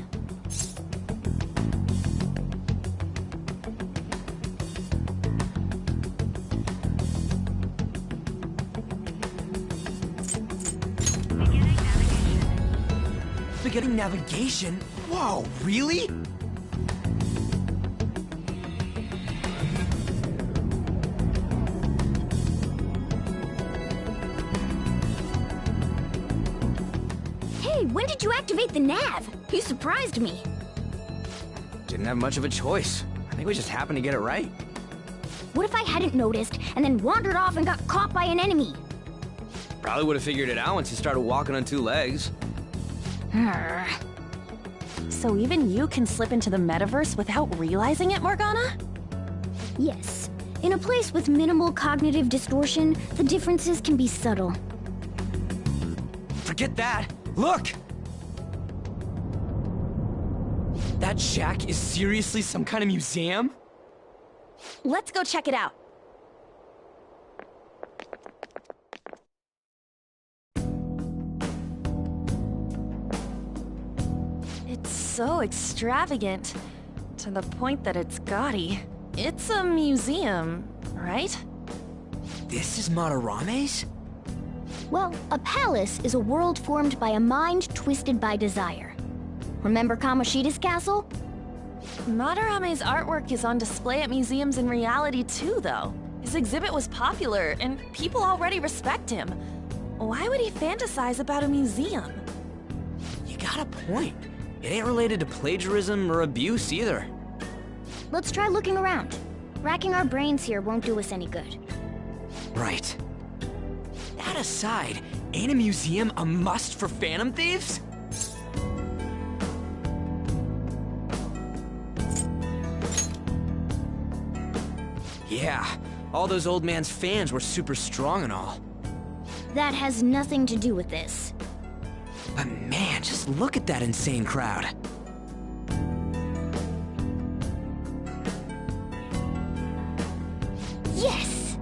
Beginning navigation? Whoa, really? Hey, when did you activate the nav? You surprised me. Didn't have much of a choice. I think we just happened to get it right. What if I hadn't noticed and then wandered off and got caught by an enemy? Probably would have figured it out once you started walking on two legs. So even you can slip into the metaverse without realizing it, Morgana? Yes. In a place with minimal cognitive distortion, the differences can be subtle. Forget that! Look! That shack is seriously some kind of museum? Let's go check it out. It's so extravagant, to the point that it's gaudy. It's a museum, right? This is Madarame's? Well, a palace is a world formed by a mind twisted by desire. Remember Kamoshida's castle? Madarame's artwork is on display at museums in reality too, though. His exhibit was popular, and people already respect him. Why would he fantasize about a museum? You got a point. It ain't related to plagiarism or abuse either. Let's try looking around. Racking our brains here won't do us any good. Right. That aside, ain't a museum a must for Phantom Thieves? Yeah, all those old man's fans were super strong and all. That has nothing to do with this. But man, just look at that insane crowd. Yes!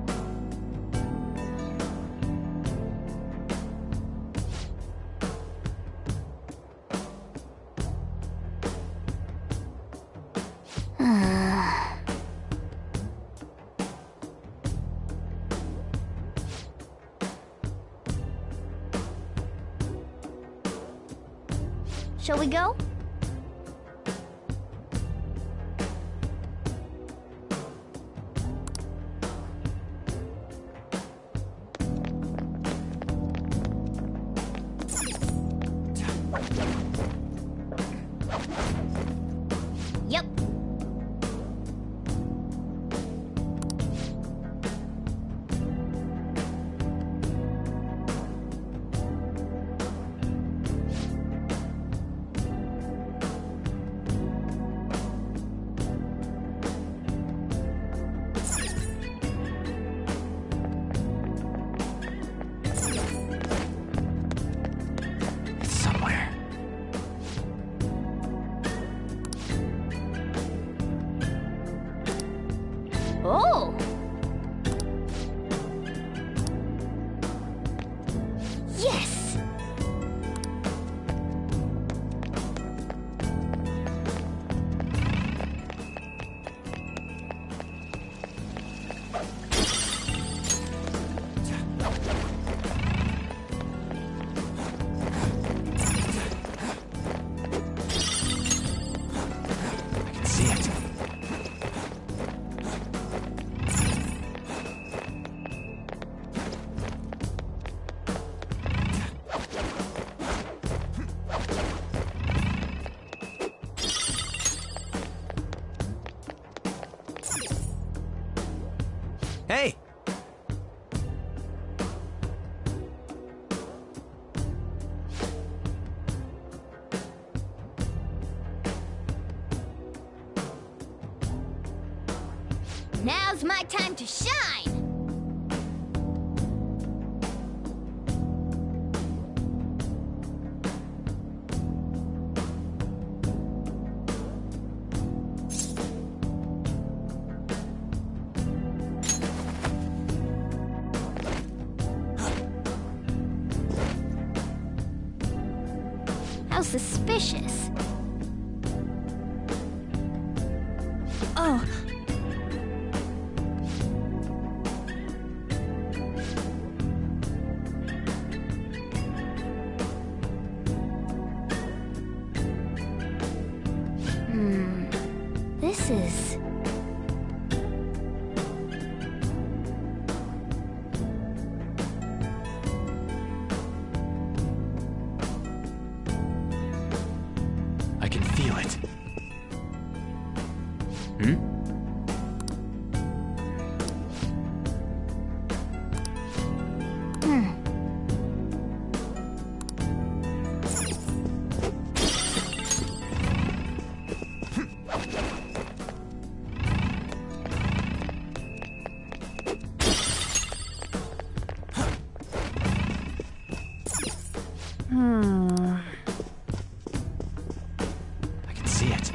Shall we go? Yep. Now's my time to shine! How suspicious. Oh. This is... I can feel it. I can see it.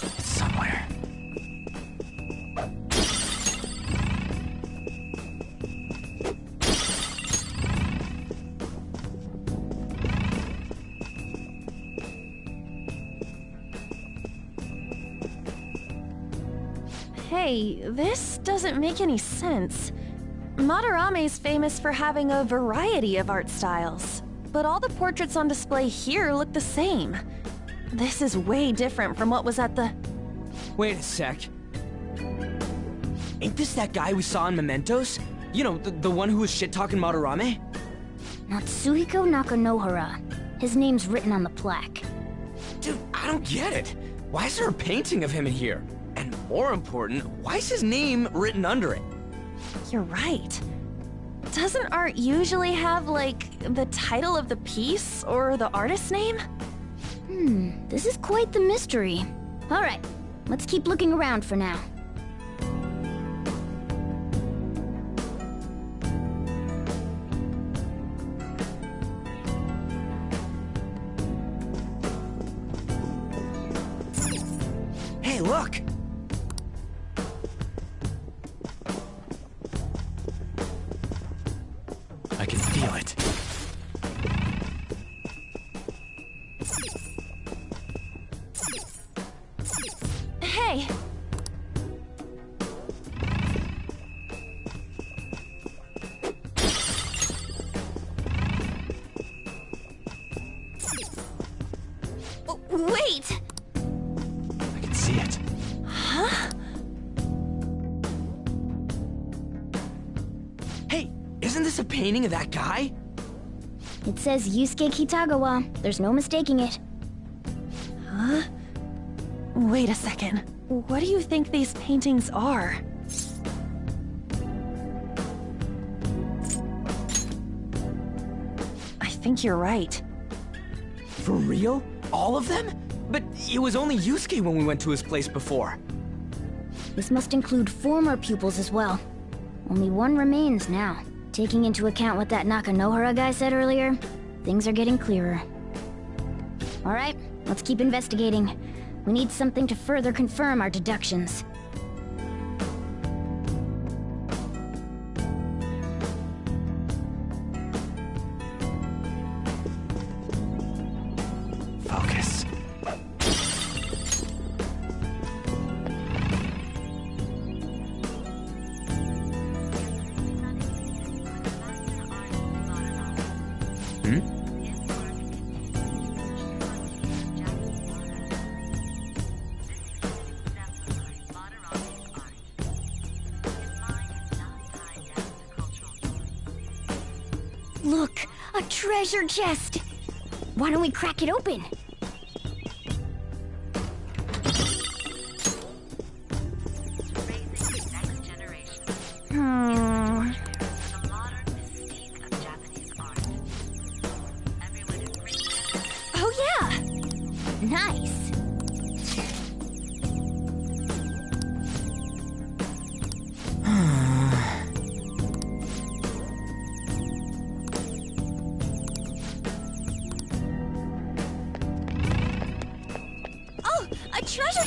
It's somewhere. Hey, this doesn't make any sense. Madarame's famous for having a variety of art styles, but all the portraits on display here look the same. This is way different from what was at the... Wait a sec. Ain't this that guy we saw in Mementos? You know, the one who was shit-talking Madarame? Natsuhiko Nakanohara. His name's written on the plaque. Dude, I don't get it. Why is there a painting of him in here? And more important, why is his name written under it? You're right. Doesn't art usually have, like, the title of the piece or the artist's name? This is quite the mystery. Alright, let's keep looking around for now. Hey, look! I can feel it. Hey! Wait! I can see it. Huh? Hey, isn't this a painting of that guy? It says Yusuke Kitagawa. There's no mistaking it. Huh? Wait a second. What do you think these paintings are? I think you're right. For real? All of them? But it was only Yusuke when we went to his place before. This must include former pupils as well. Only one remains now. Taking into account what that Nakanohara guy said earlier, things are getting clearer. Alright, let's keep investigating. We need something to further confirm our deductions. Focus. Look, a treasure chest! Why don't we crack it open?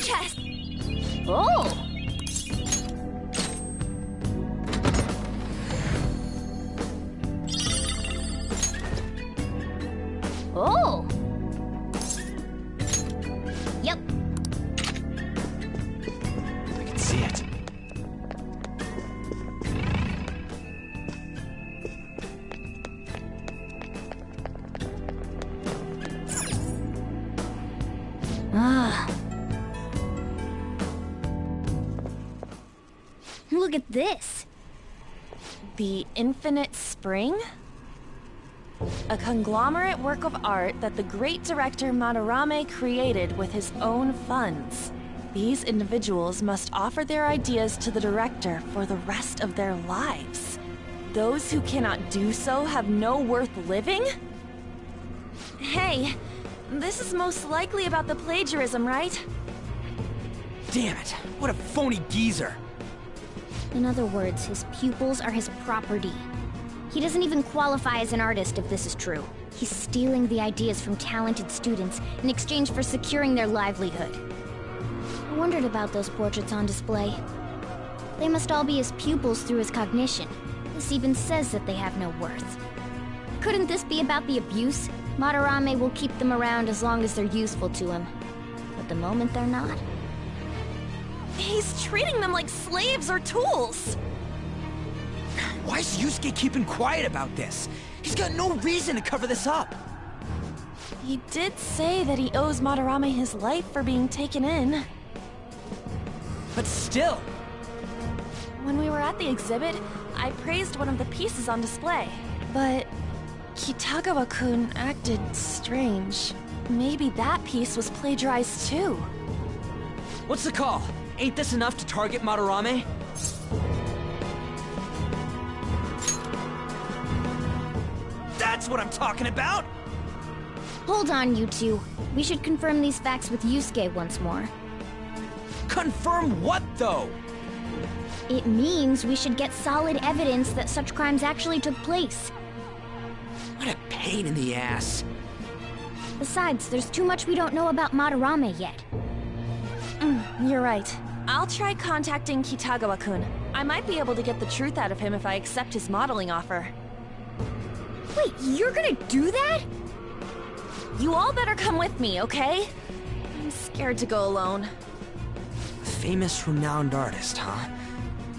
chest! Oh! Oh! Yep. I can see it. Ah. Look at this. The Infinite Spring? A conglomerate work of art that the great director Madarame created with his own funds. These individuals must offer their ideas to the director for the rest of their lives. Those who cannot do so have no worth living? Hey, this is most likely about the plagiarism, right? Damn it, what a phony geezer. In other words, his pupils are his property. He doesn't even qualify as an artist if this is true. He's stealing the ideas from talented students in exchange for securing their livelihood. I wondered about those portraits on display. They must all be his pupils through his cognition. This even says that they have no worth. Couldn't this be about the abuse? Madarame will keep them around as long as they're useful to him. But the moment they're not... He's treating them like slaves or tools! Why is Yusuke keeping quiet about this? He's got no reason to cover this up. He did say that he owes Madarame his life for being taken in. But still... When we were at the exhibit, I praised one of the pieces on display. But Kitagawa-kun acted strange. Maybe that piece was plagiarized too. What's the call? Ain't this enough to target Madarame? That's what I'm talking about! Hold on, you two. We should confirm these facts with Yusuke once more. Confirm what, though? It means we should get solid evidence that such crimes actually took place. What a pain in the ass. Besides, there's too much we don't know about Madarame yet. You're right. I'll try contacting Kitagawa-kun. I might be able to get the truth out of him if I accept his modeling offer. Wait, you're gonna do that? You all better come with me, okay? I'm scared to go alone. Famous, renowned artist, huh?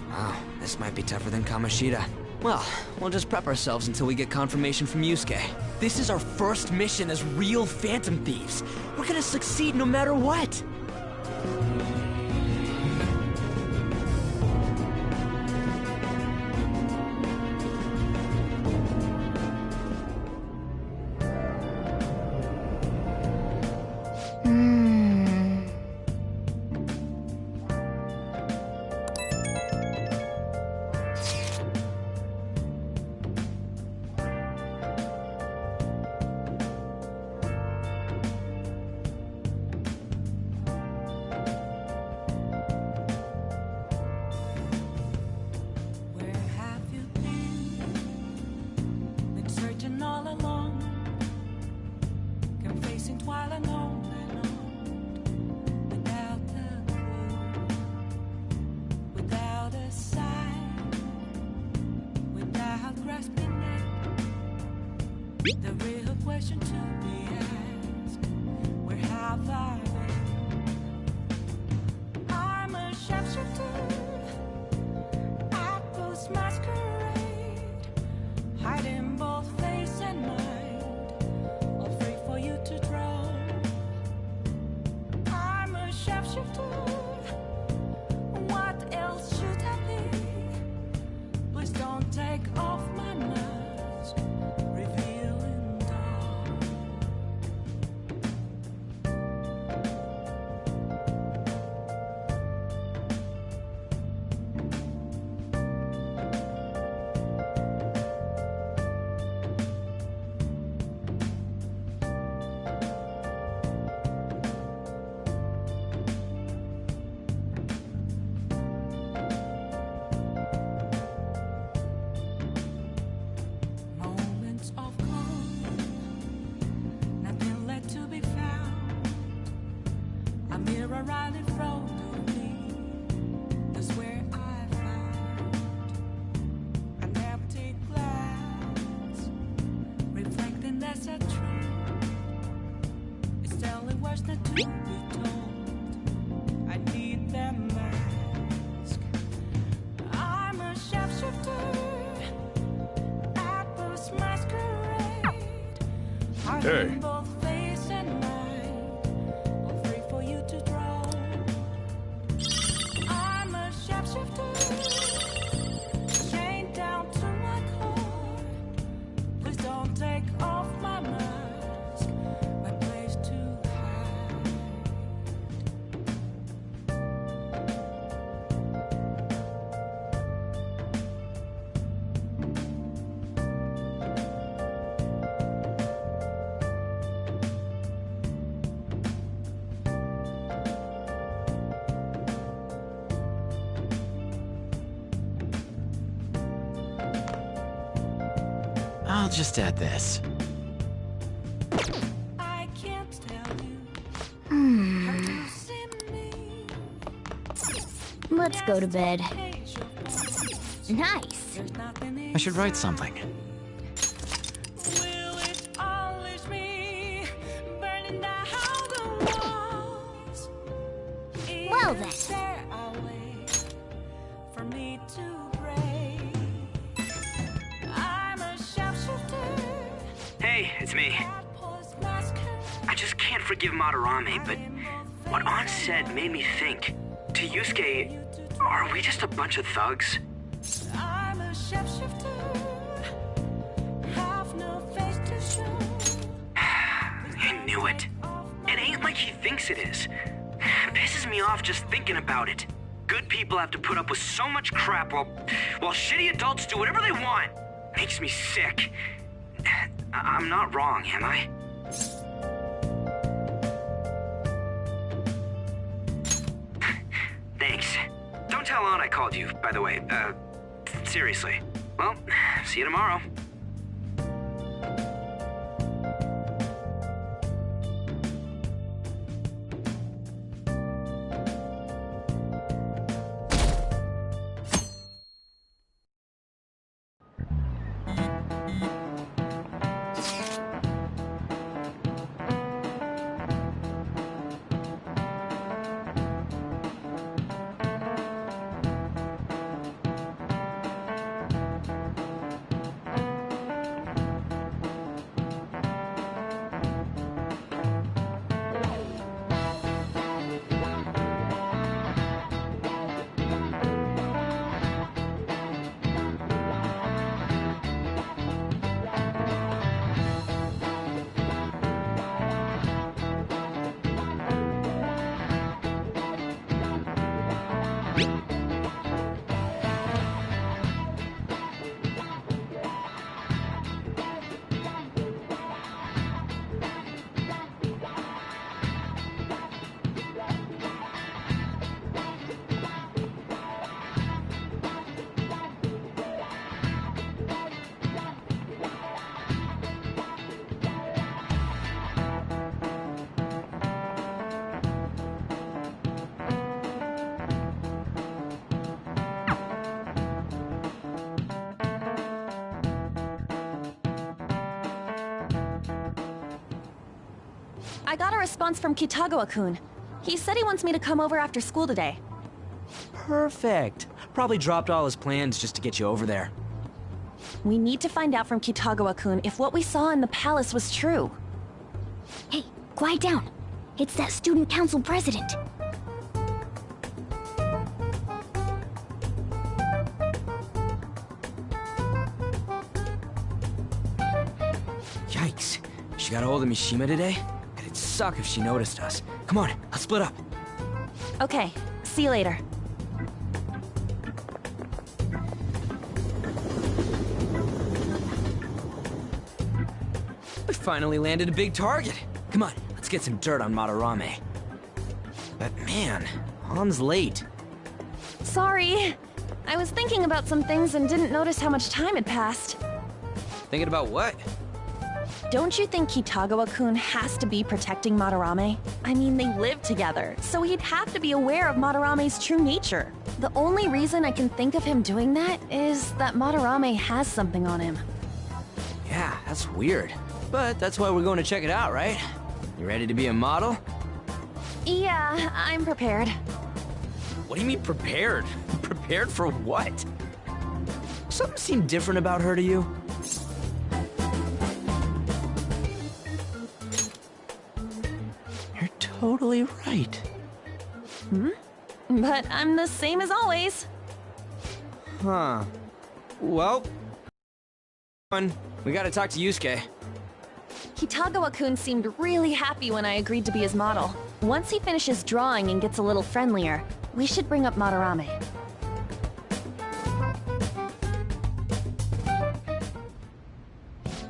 Wow, this might be tougher than Kamoshida. Well, we'll just prep ourselves until we get confirmation from Yusuke. This is our first mission as real Phantom Thieves. We're gonna succeed no matter what. The real question to be asked, where have I been? I'm a sharpshooter, I post masquerade, hiding both face and mind, all free for you to draw. I'm a sharpshooter, what else should I be? Please don't take off my mask, revealing dark. Moments of calm, nothing left to be found. A mirror right in front. Hey. both face and mind, all free for you to draw. I'm a shapeshifter, chained down to my core. Please don't take off my mask, my place to hide. I'll just add this. I can't tell you. Let's go to bed. Nice. I should write something. Will it always me burning down the walls? Well then. Is there a way for me to break? I'm a shapeshifter. Hey, it's me. I just can't forgive Madarame, but what Ann said made me think. To Yusuke, are we just a bunch of thugs? I'm a shapeshifter. Have no face to show. I knew it. It ain't like he thinks it is. Pisses me off just thinking about it. Good people have to put up with so much crap while shitty adults do whatever they want. Makes me sick. I'm not wrong, am I? Thanks. Don't tell Ann I called you, by the way. Seriously. Well, see you tomorrow. I got a response from Kitagawa-kun. He said he wants me to come over after school today. Perfect. Probably dropped all his plans just to get you over there. We need to find out from Kitagawa-kun if what we saw in the palace was true. Hey, quiet down. It's that student council president. Yikes. She got a hold of Mishima today? It'd suck if she noticed us. Come on, let's split up. Okay, see you later. We finally landed a big target. Come on, let's get some dirt on Madarame. But man, Han's late. Sorry. I was thinking about some things and didn't notice how much time had passed. Thinking about what? Don't you think Kitagawa-kun has to be protecting Madarame? I mean, they live together, so he'd have to be aware of Madarame's true nature. The only reason I can think of him doing that is that Madarame has something on him. Yeah, that's weird. But that's why we're going to check it out, right? You ready to be a model? Yeah, I'm prepared. What do you mean prepared? Prepared for what? Something seemed different about her to you? totally right. Hmm? But I'm the same as always. Huh. Well, we gotta talk to Yusuke. Kitagawa-kun seemed really happy when I agreed to be his model. Once he finishes drawing and gets a little friendlier, we should bring up Madarame.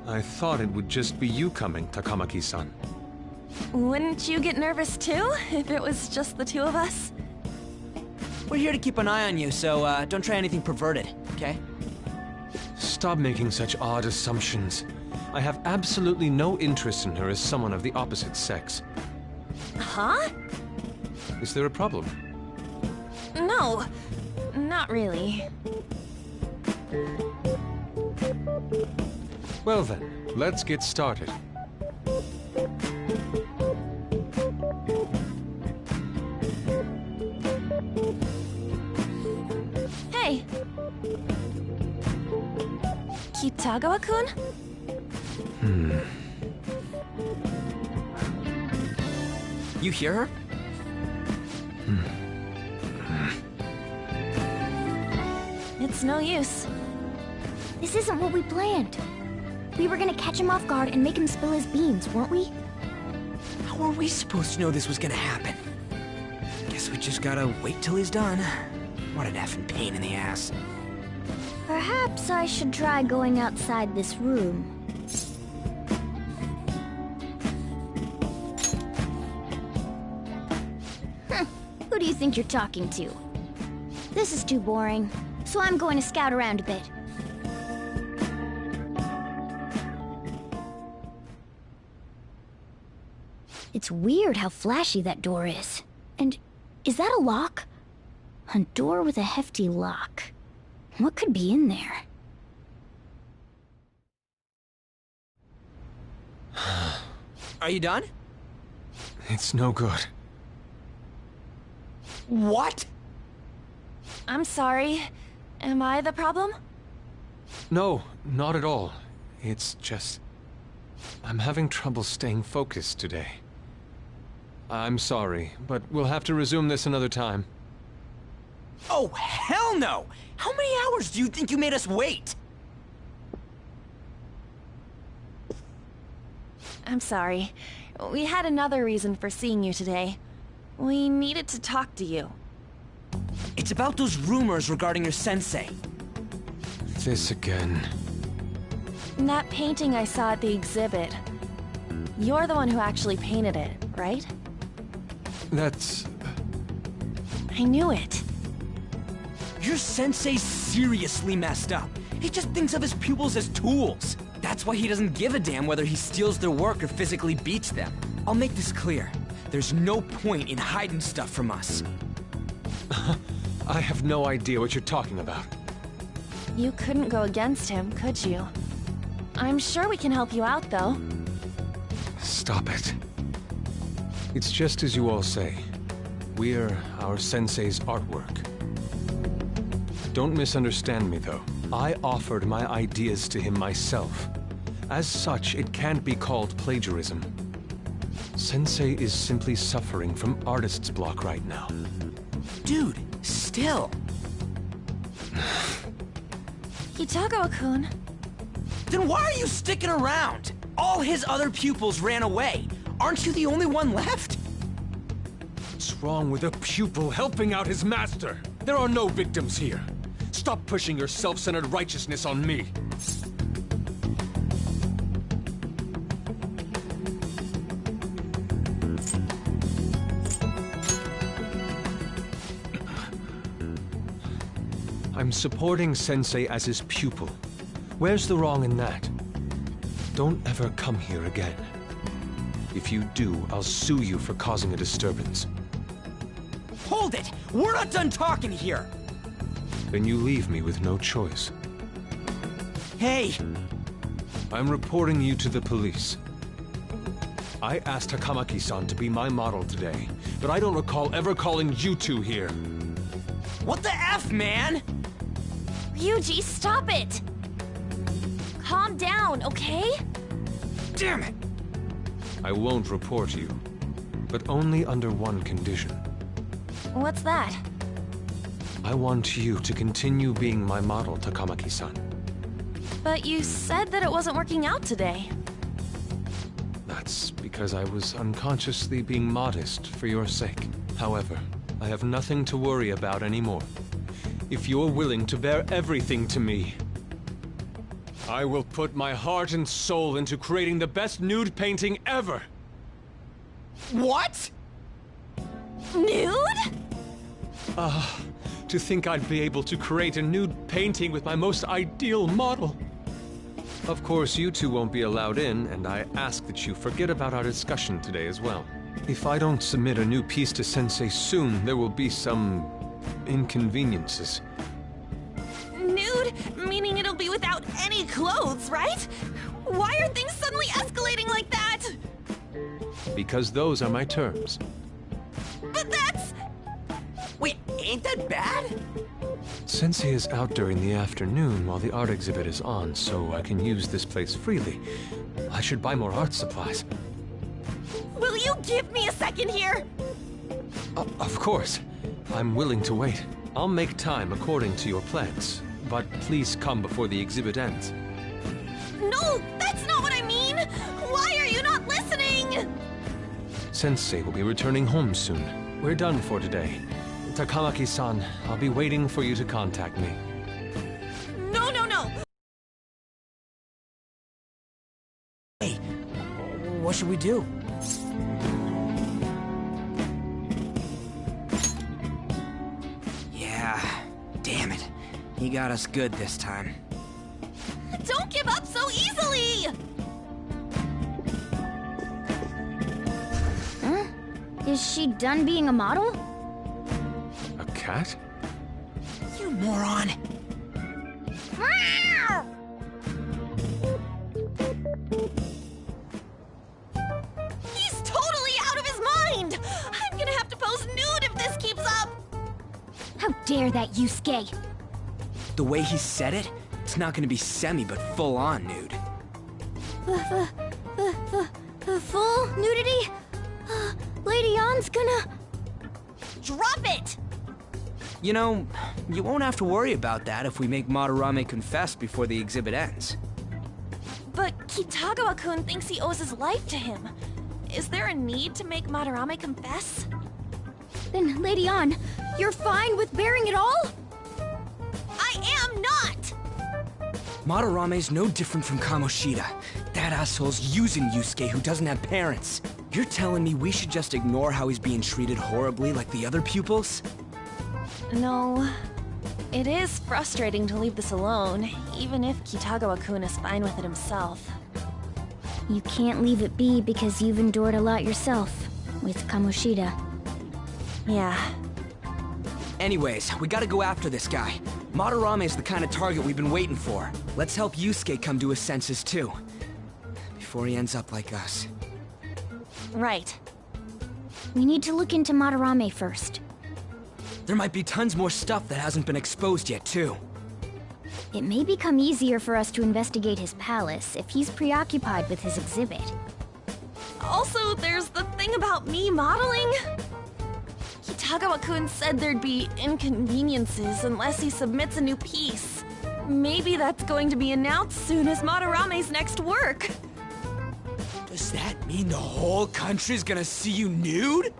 I thought it would just be you coming, Takamaki-san. Wouldn't you get nervous too, if it was just the two of us? We're here to keep an eye on you, so don't try anything perverted, okay? Stop making such odd assumptions. I have absolutely no interest in her as someone of the opposite sex. Huh? Is there a problem? No, not really. Well then, let's get started. Hey! Kitagawa-kun? You hear her? It's no use. This isn't what we planned. We were gonna catch him off guard and make him spill his beans, weren't we? How are we supposed to know this was gonna happen? Guess we just gotta wait till he's done. What an effing pain in the ass. Perhaps I should try going outside this room. Who do you think you're talking to? This is too boring, so I'm going to scout around a bit. It's weird how flashy that door is. And is that a lock? A door with a hefty lock. What could be in there? Are you done? It's no good. What? I'm sorry. Am I the problem? No, not at all. It's just... I'm having trouble staying focused today. I'm sorry, but we'll have to resume this another time. Oh, hell no! How many hours do you think you made us wait? I'm sorry. We had another reason for seeing you today. We needed to talk to you. It's about those rumors regarding your sensei. This again. That painting I saw at the exhibit. You're the one who actually painted it, right? That's... I knew it. Your sensei's seriously messed up. He just thinks of his pupils as tools. That's why he doesn't give a damn whether he steals their work or physically beats them. I'll make this clear. There's no point in hiding stuff from us. I have no idea what you're talking about. You couldn't go against him, could you? I'm sure we can help you out, though. Stop it. It's just as you all say. We're our sensei's artwork. Don't misunderstand me, though. I offered my ideas to him myself. As such, it can't be called plagiarism. Sensei is simply suffering from artist's block right now. Dude, still. Kitagawa-kun. Then why are you sticking around? All his other pupils ran away. Aren't you the only one left? What's wrong with a pupil helping out his master? There are no victims here. Stop pushing your self-centered righteousness on me. I'm supporting Sensei as his pupil. Where's the wrong in that? Don't ever come here again. If you do, I'll sue you for causing a disturbance. Hold it! We're not done talking here! Then you leave me with no choice. Hey! I'm reporting you to the police. I asked Takamaki-san to be my model today, but I don't recall ever calling you two here. What the F, man? Ryuji, stop it! Calm down, okay? Damn it! I won't report you. but only under one condition. What's that? I want you to continue being my model, Takamaki-san. But you said that it wasn't working out today. That's because I was unconsciously being modest for your sake. However, I have nothing to worry about anymore. If you're willing to bear everything to me, I will put my heart and soul into creating the best nude painting ever! What? Nude? To think I'd be able to create a nude painting with my most ideal model. Of course, you two won't be allowed in, and I ask that you forget about our discussion today as well. If I don't submit a new piece to Sensei soon, there will be some inconveniences. Nude? Meaning it'll be without any clothes, right? Why are things suddenly escalating like that? Because those are my terms. But that's... Wait, ain't that bad? Sensei is out during the afternoon while the art exhibit is on, so I can use this place freely. I should buy more art supplies. Will you give me a second here? Of course. I'm willing to wait. I'll make time according to your plans, but please come before the exhibit ends. No, that's not what I mean! Why are you not listening? Sensei will be returning home soon. We're done for today. Takamaki-san, I'll be waiting for you to contact me. No, no, no! Hey, what should we do? Yeah, damn it. He got us good this time. Don't give up so easily! Huh? Is she done being a model? A cat? You moron! He's totally out of his mind! I'm gonna have to pose nude if this keeps up! How dare that, Yusuke! The way he said it, it's not gonna be semi, but full-on nude. Full nudity? Lady Ann's gonna... Drop it! You know, you won't have to worry about that if we make Madarame confess before the exhibit ends. But Kitagawa-kun thinks he owes his life to him. Is there a need to make Madarame confess? Then, Lady Ann, you're fine with bearing it all? I am not! Madarame's no different from Kamoshida. That asshole's using Yusuke who doesn't have parents. You're telling me we should just ignore how he's being treated horribly like the other pupils? No. It is frustrating to leave this alone, even if Kitagawa-kun is fine with it himself. You can't leave it be because you've endured a lot yourself, with Kamoshida. Yeah. Anyways, we gotta go after this guy. Madarame's the kind of target we've been waiting for. Let's help Yusuke come to his senses too. Before he ends up like us. Right. We need to look into Madarame first. There might be tons more stuff that hasn't been exposed yet, too. It may become easier for us to investigate his palace if he's preoccupied with his exhibit. Also, there's the thing about me modeling. Kitagawa-kun said there'd be inconveniences unless he submits a new piece. Maybe that's going to be announced soon as Madarame's next work. Does that mean the whole country's gonna see you nude?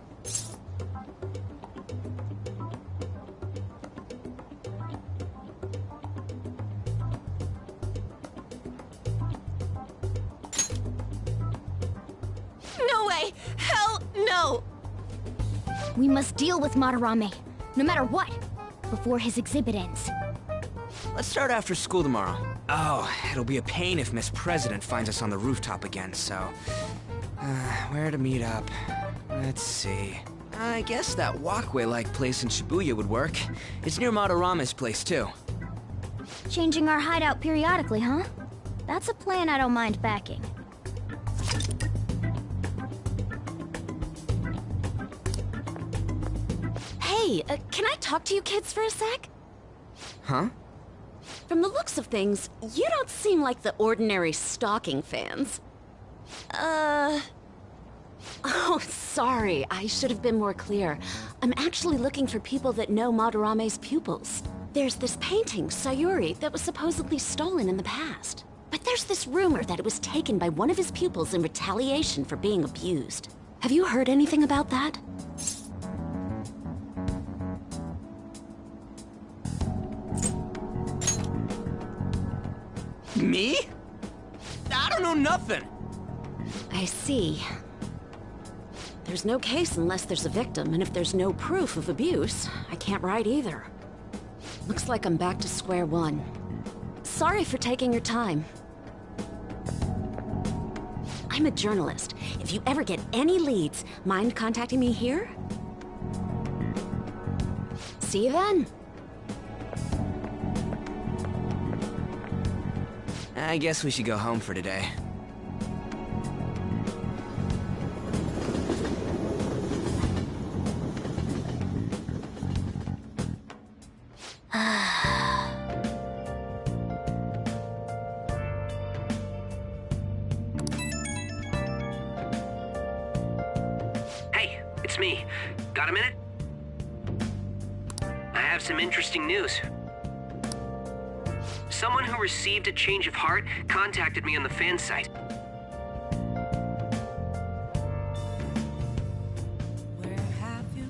No way! Hell no! We must deal with Madarame, no matter what, before his exhibit ends. Let's start after school tomorrow. Oh, it'll be a pain if Miss President finds us on the rooftop again, so... where to meet up? Let's see... I guess that walkway-like place in Shibuya would work. It's near Madarame's place, too. Changing our hideout periodically, huh? That's a plan I don't mind backing. Hey, can I talk to you kids for a sec? Huh? From the looks of things, you don't seem like the ordinary stalking fans. Oh, sorry. I should have been more clear. I'm actually looking for people that know Madarame's pupils. There's this painting, Sayuri, that was supposedly stolen in the past. But there's this rumor that it was taken by one of his pupils in retaliation for being abused. Have you heard anything about that? Me? I don't know nothing. I see. There's no case unless there's a victim, and if there's no proof of abuse, I can't write either. Looks like I'm back to square one. Sorry for taking your time. I'm a journalist. If you ever get any leads, mind contacting me here? See you then. I guess we should go home for today. Hey, it's me. Got a minute? I have some interesting news. Someone who received a change of heart contacted me on the fan site. Where have you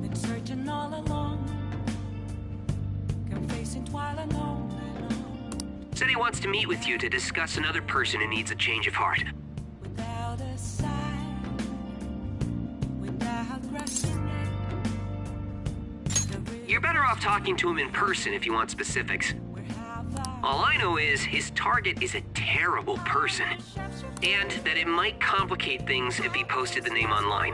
been searching all along, confessing while alone and on, Said he wants to meet with you to discuss another person who needs a change of heart. without a sign, without rushing it. You're better off talking to him in person if you want specifics. All I know is his target is a terrible person, and that it might complicate things if he posted the name online.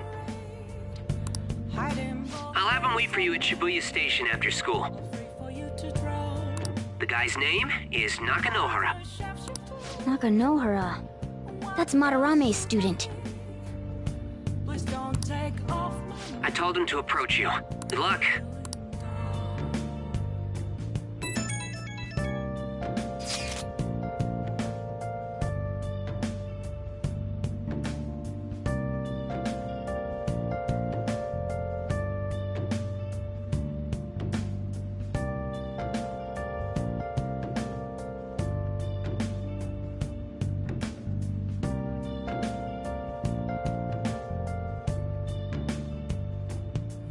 I'll have him wait for you at Shibuya Station after school. The guy's name is Nakanohara. Nakanohara. That's Madarame's student. I told him to approach you. Good luck.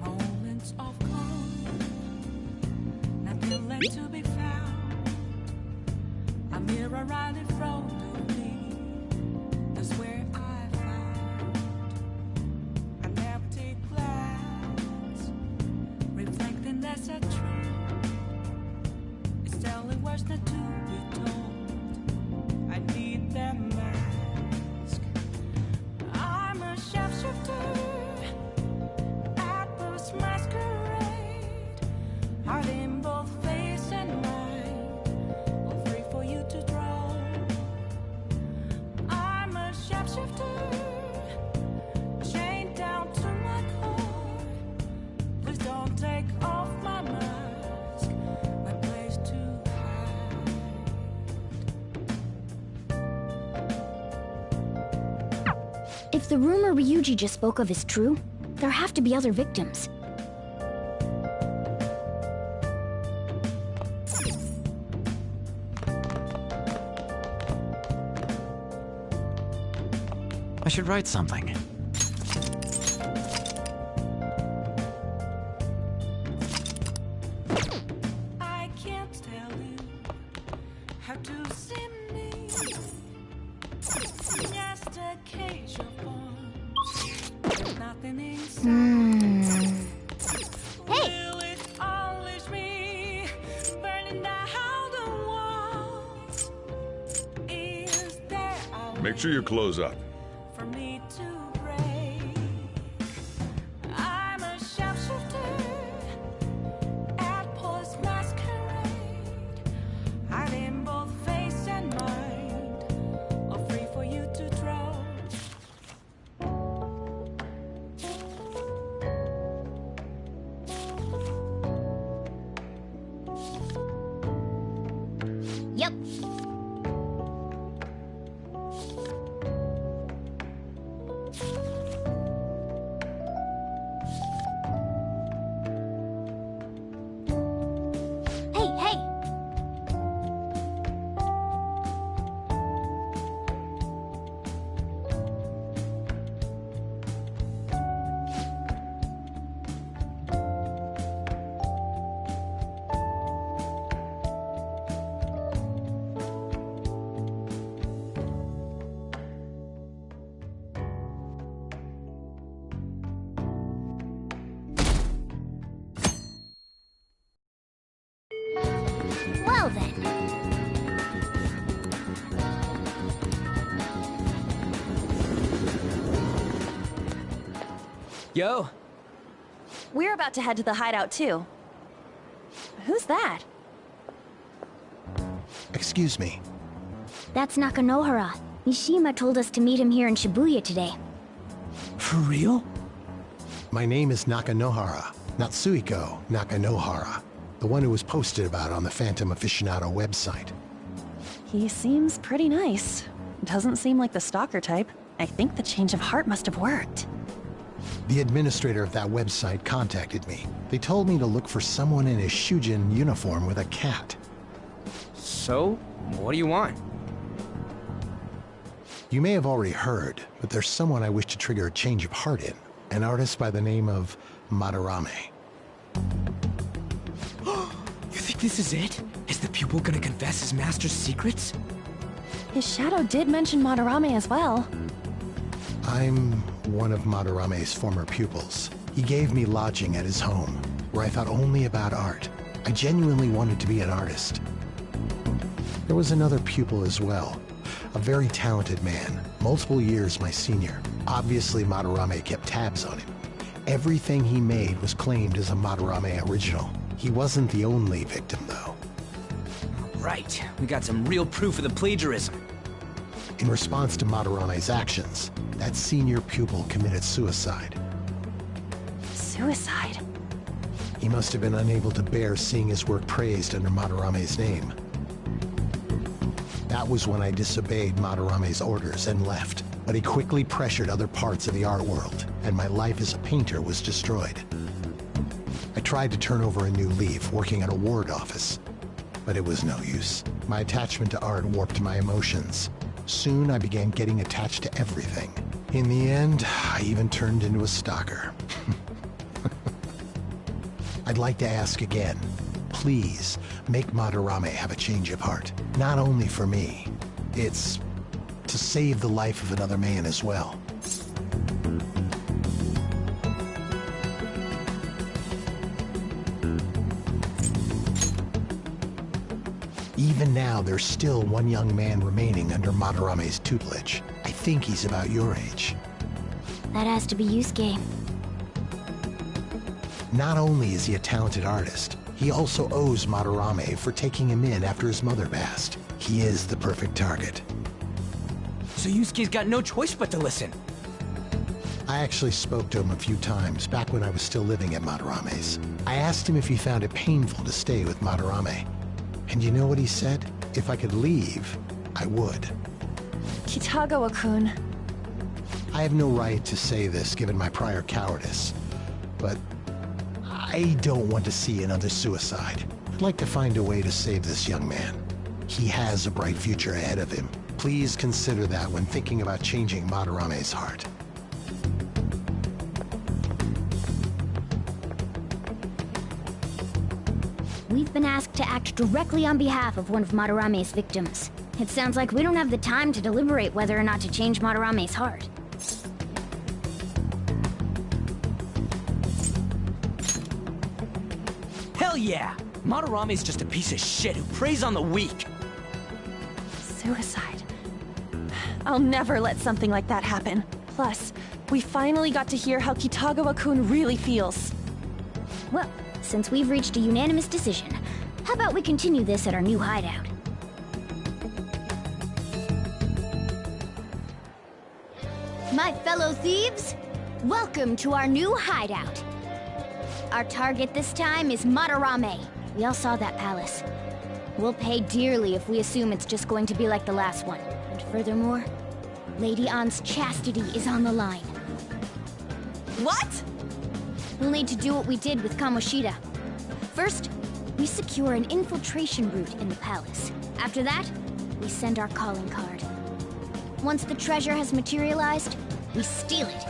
Moments of calm, nothing left to be found. A mirror right in front of me, that's where I found an empty glass, reflecting that's a truth. It's telling words not to be told. I need that mask. I'm a shapeshifter. Masquerade, heart in both face and mind, all free for you to draw. I'm a shapeshifter, chained down to my core. Please don't take off my mask, my place to hide. If the rumor Ryuji just spoke of is true, there have to be other victims. I should write something. I can't tell you how to see me. Just a cage of bones. There's nothing inside. Hey! Will it unleash me, burning down the walls? Is there a Make sure you close up. for me to break? I'm a shapeshifter at Post Masquerade, hiding both face and mind, all free for you to draw. Yep. Yo. We're about to head to the hideout too. Who's that? Excuse me. That's Nakanohara. Mishima told us to meet him here in Shibuya today. For real? My name is Nakanohara, Natsuhiko Nakanohara, the one who was posted about on the Phantom Aficionado website. He seems pretty nice. Doesn't seem like the stalker type. I think the change of heart must have worked. The administrator of that website contacted me. They told me to look for someone in a Shujin uniform with a cat. So, what do you want? You may have already heard, but there's someone I wish to trigger a change of heart in. An artist by the name of Madarame. You think this is it? Is the pupil gonna confess his master's secrets? His shadow did mention Madarame as well. I'm one of Madarame's former pupils. He gave me lodging at his home, where I thought only about art. I genuinely wanted to be an artist. There was another pupil as well, a very talented man, multiple years my senior. Obviously, Madarame kept tabs on him. Everything he made was claimed as a Madarame original. He wasn't the only victim, though. Right, we got some real proof of the plagiarism. In response to Madarame's actions, that senior pupil committed suicide. Suicide? He must have been unable to bear seeing his work praised under Madarame's name. That was when I disobeyed Madarame's orders and left. But he quickly pressured other parts of the art world, and my life as a painter was destroyed. I tried to turn over a new leaf, working at a ward office, but it was no use. My attachment to art warped my emotions. Soon I began getting attached to everything. In the end, I even turned into a stalker. I'd like to ask again, please make Madarame have a change of heart. Not only for me, it's to save the life of another man as well. Even now, there's still one young man remaining under Madarame's tutelage. I think he's about your age. That has to be Yusuke. Not only is he a talented artist, he also owes Madarame for taking him in after his mother passed. He is the perfect target. So Yusuke's got no choice but to listen. I actually spoke to him a few times back when I was still living at Madarame's. I asked him if he found it painful to stay with Madarame. And you know what he said? If I could leave, I would. Kitagawa-kun. I have no right to say this given my prior cowardice, but I don't want to see another suicide. I'd like to find a way to save this young man. He has a bright future ahead of him. Please consider that when thinking about changing Madarame's heart. We've been asked to act directly on behalf of one of Madarame's victims. It sounds like we don't have the time to deliberate whether or not to change Madarame's heart. Hell yeah! Madarame's just a piece of shit who preys on the weak. Suicide. I'll never let something like that happen. Plus, we finally got to hear how Kitagawa-kun really feels. Well, since we've reached a unanimous decision, how about we continue this at our new hideout? My fellow thieves, welcome to our new hideout. Our target this time is Madarame. We all saw that palace. We'll pay dearly if we assume it's just going to be like the last one. And furthermore, Lady Ann's chastity is on the line. What? We'll need to do what we did with Kamoshida. First, we secure an infiltration route in the palace. After that, we send our calling card. Once the treasure has materialized, we steal it.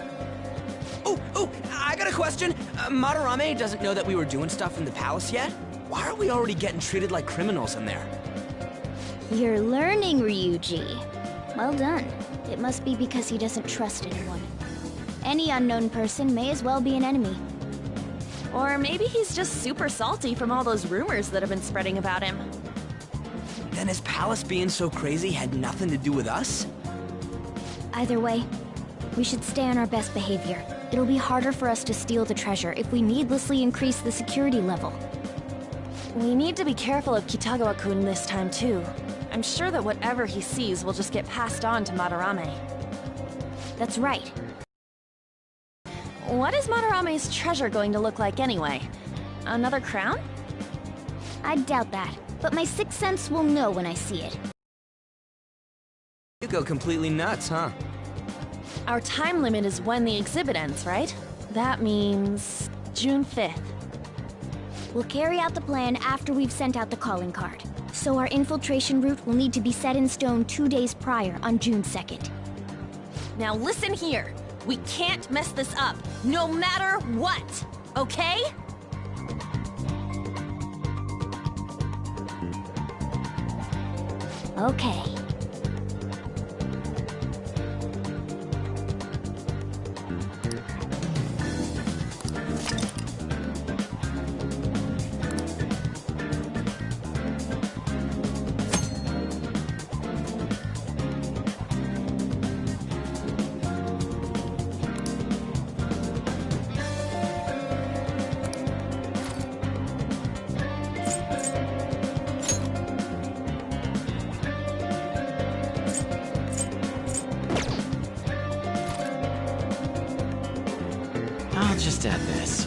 Oh, I got a question. Madarame doesn't know that we were doing stuff in the palace yet? Why are we already getting treated like criminals in there? You're learning, Ryuji. Well done. It must be because he doesn't trust anyone. Any unknown person may as well be an enemy. Or maybe he's just super salty from all those rumors that have been spreading about him. Then his palace being so crazy had nothing to do with us? Either way, we should stay on our best behavior. It'll be harder for us to steal the treasure if we needlessly increase the security level. We need to be careful of Kitagawa-kun this time, too. I'm sure that whatever he sees will just get passed on to Madarame. That's right. What is Madarame's treasure going to look like anyway? Another crown? I doubt that, but my sixth sense will know when I see it. You go completely nuts, huh? Our time limit is when the exhibit ends, right? That means June 5th. We'll carry out the plan after we've sent out the calling card. So our infiltration route will need to be set in stone 2 days prior on June 2nd. Now listen here. We can't mess this up, no matter what, okay? Okay. I'll just add this.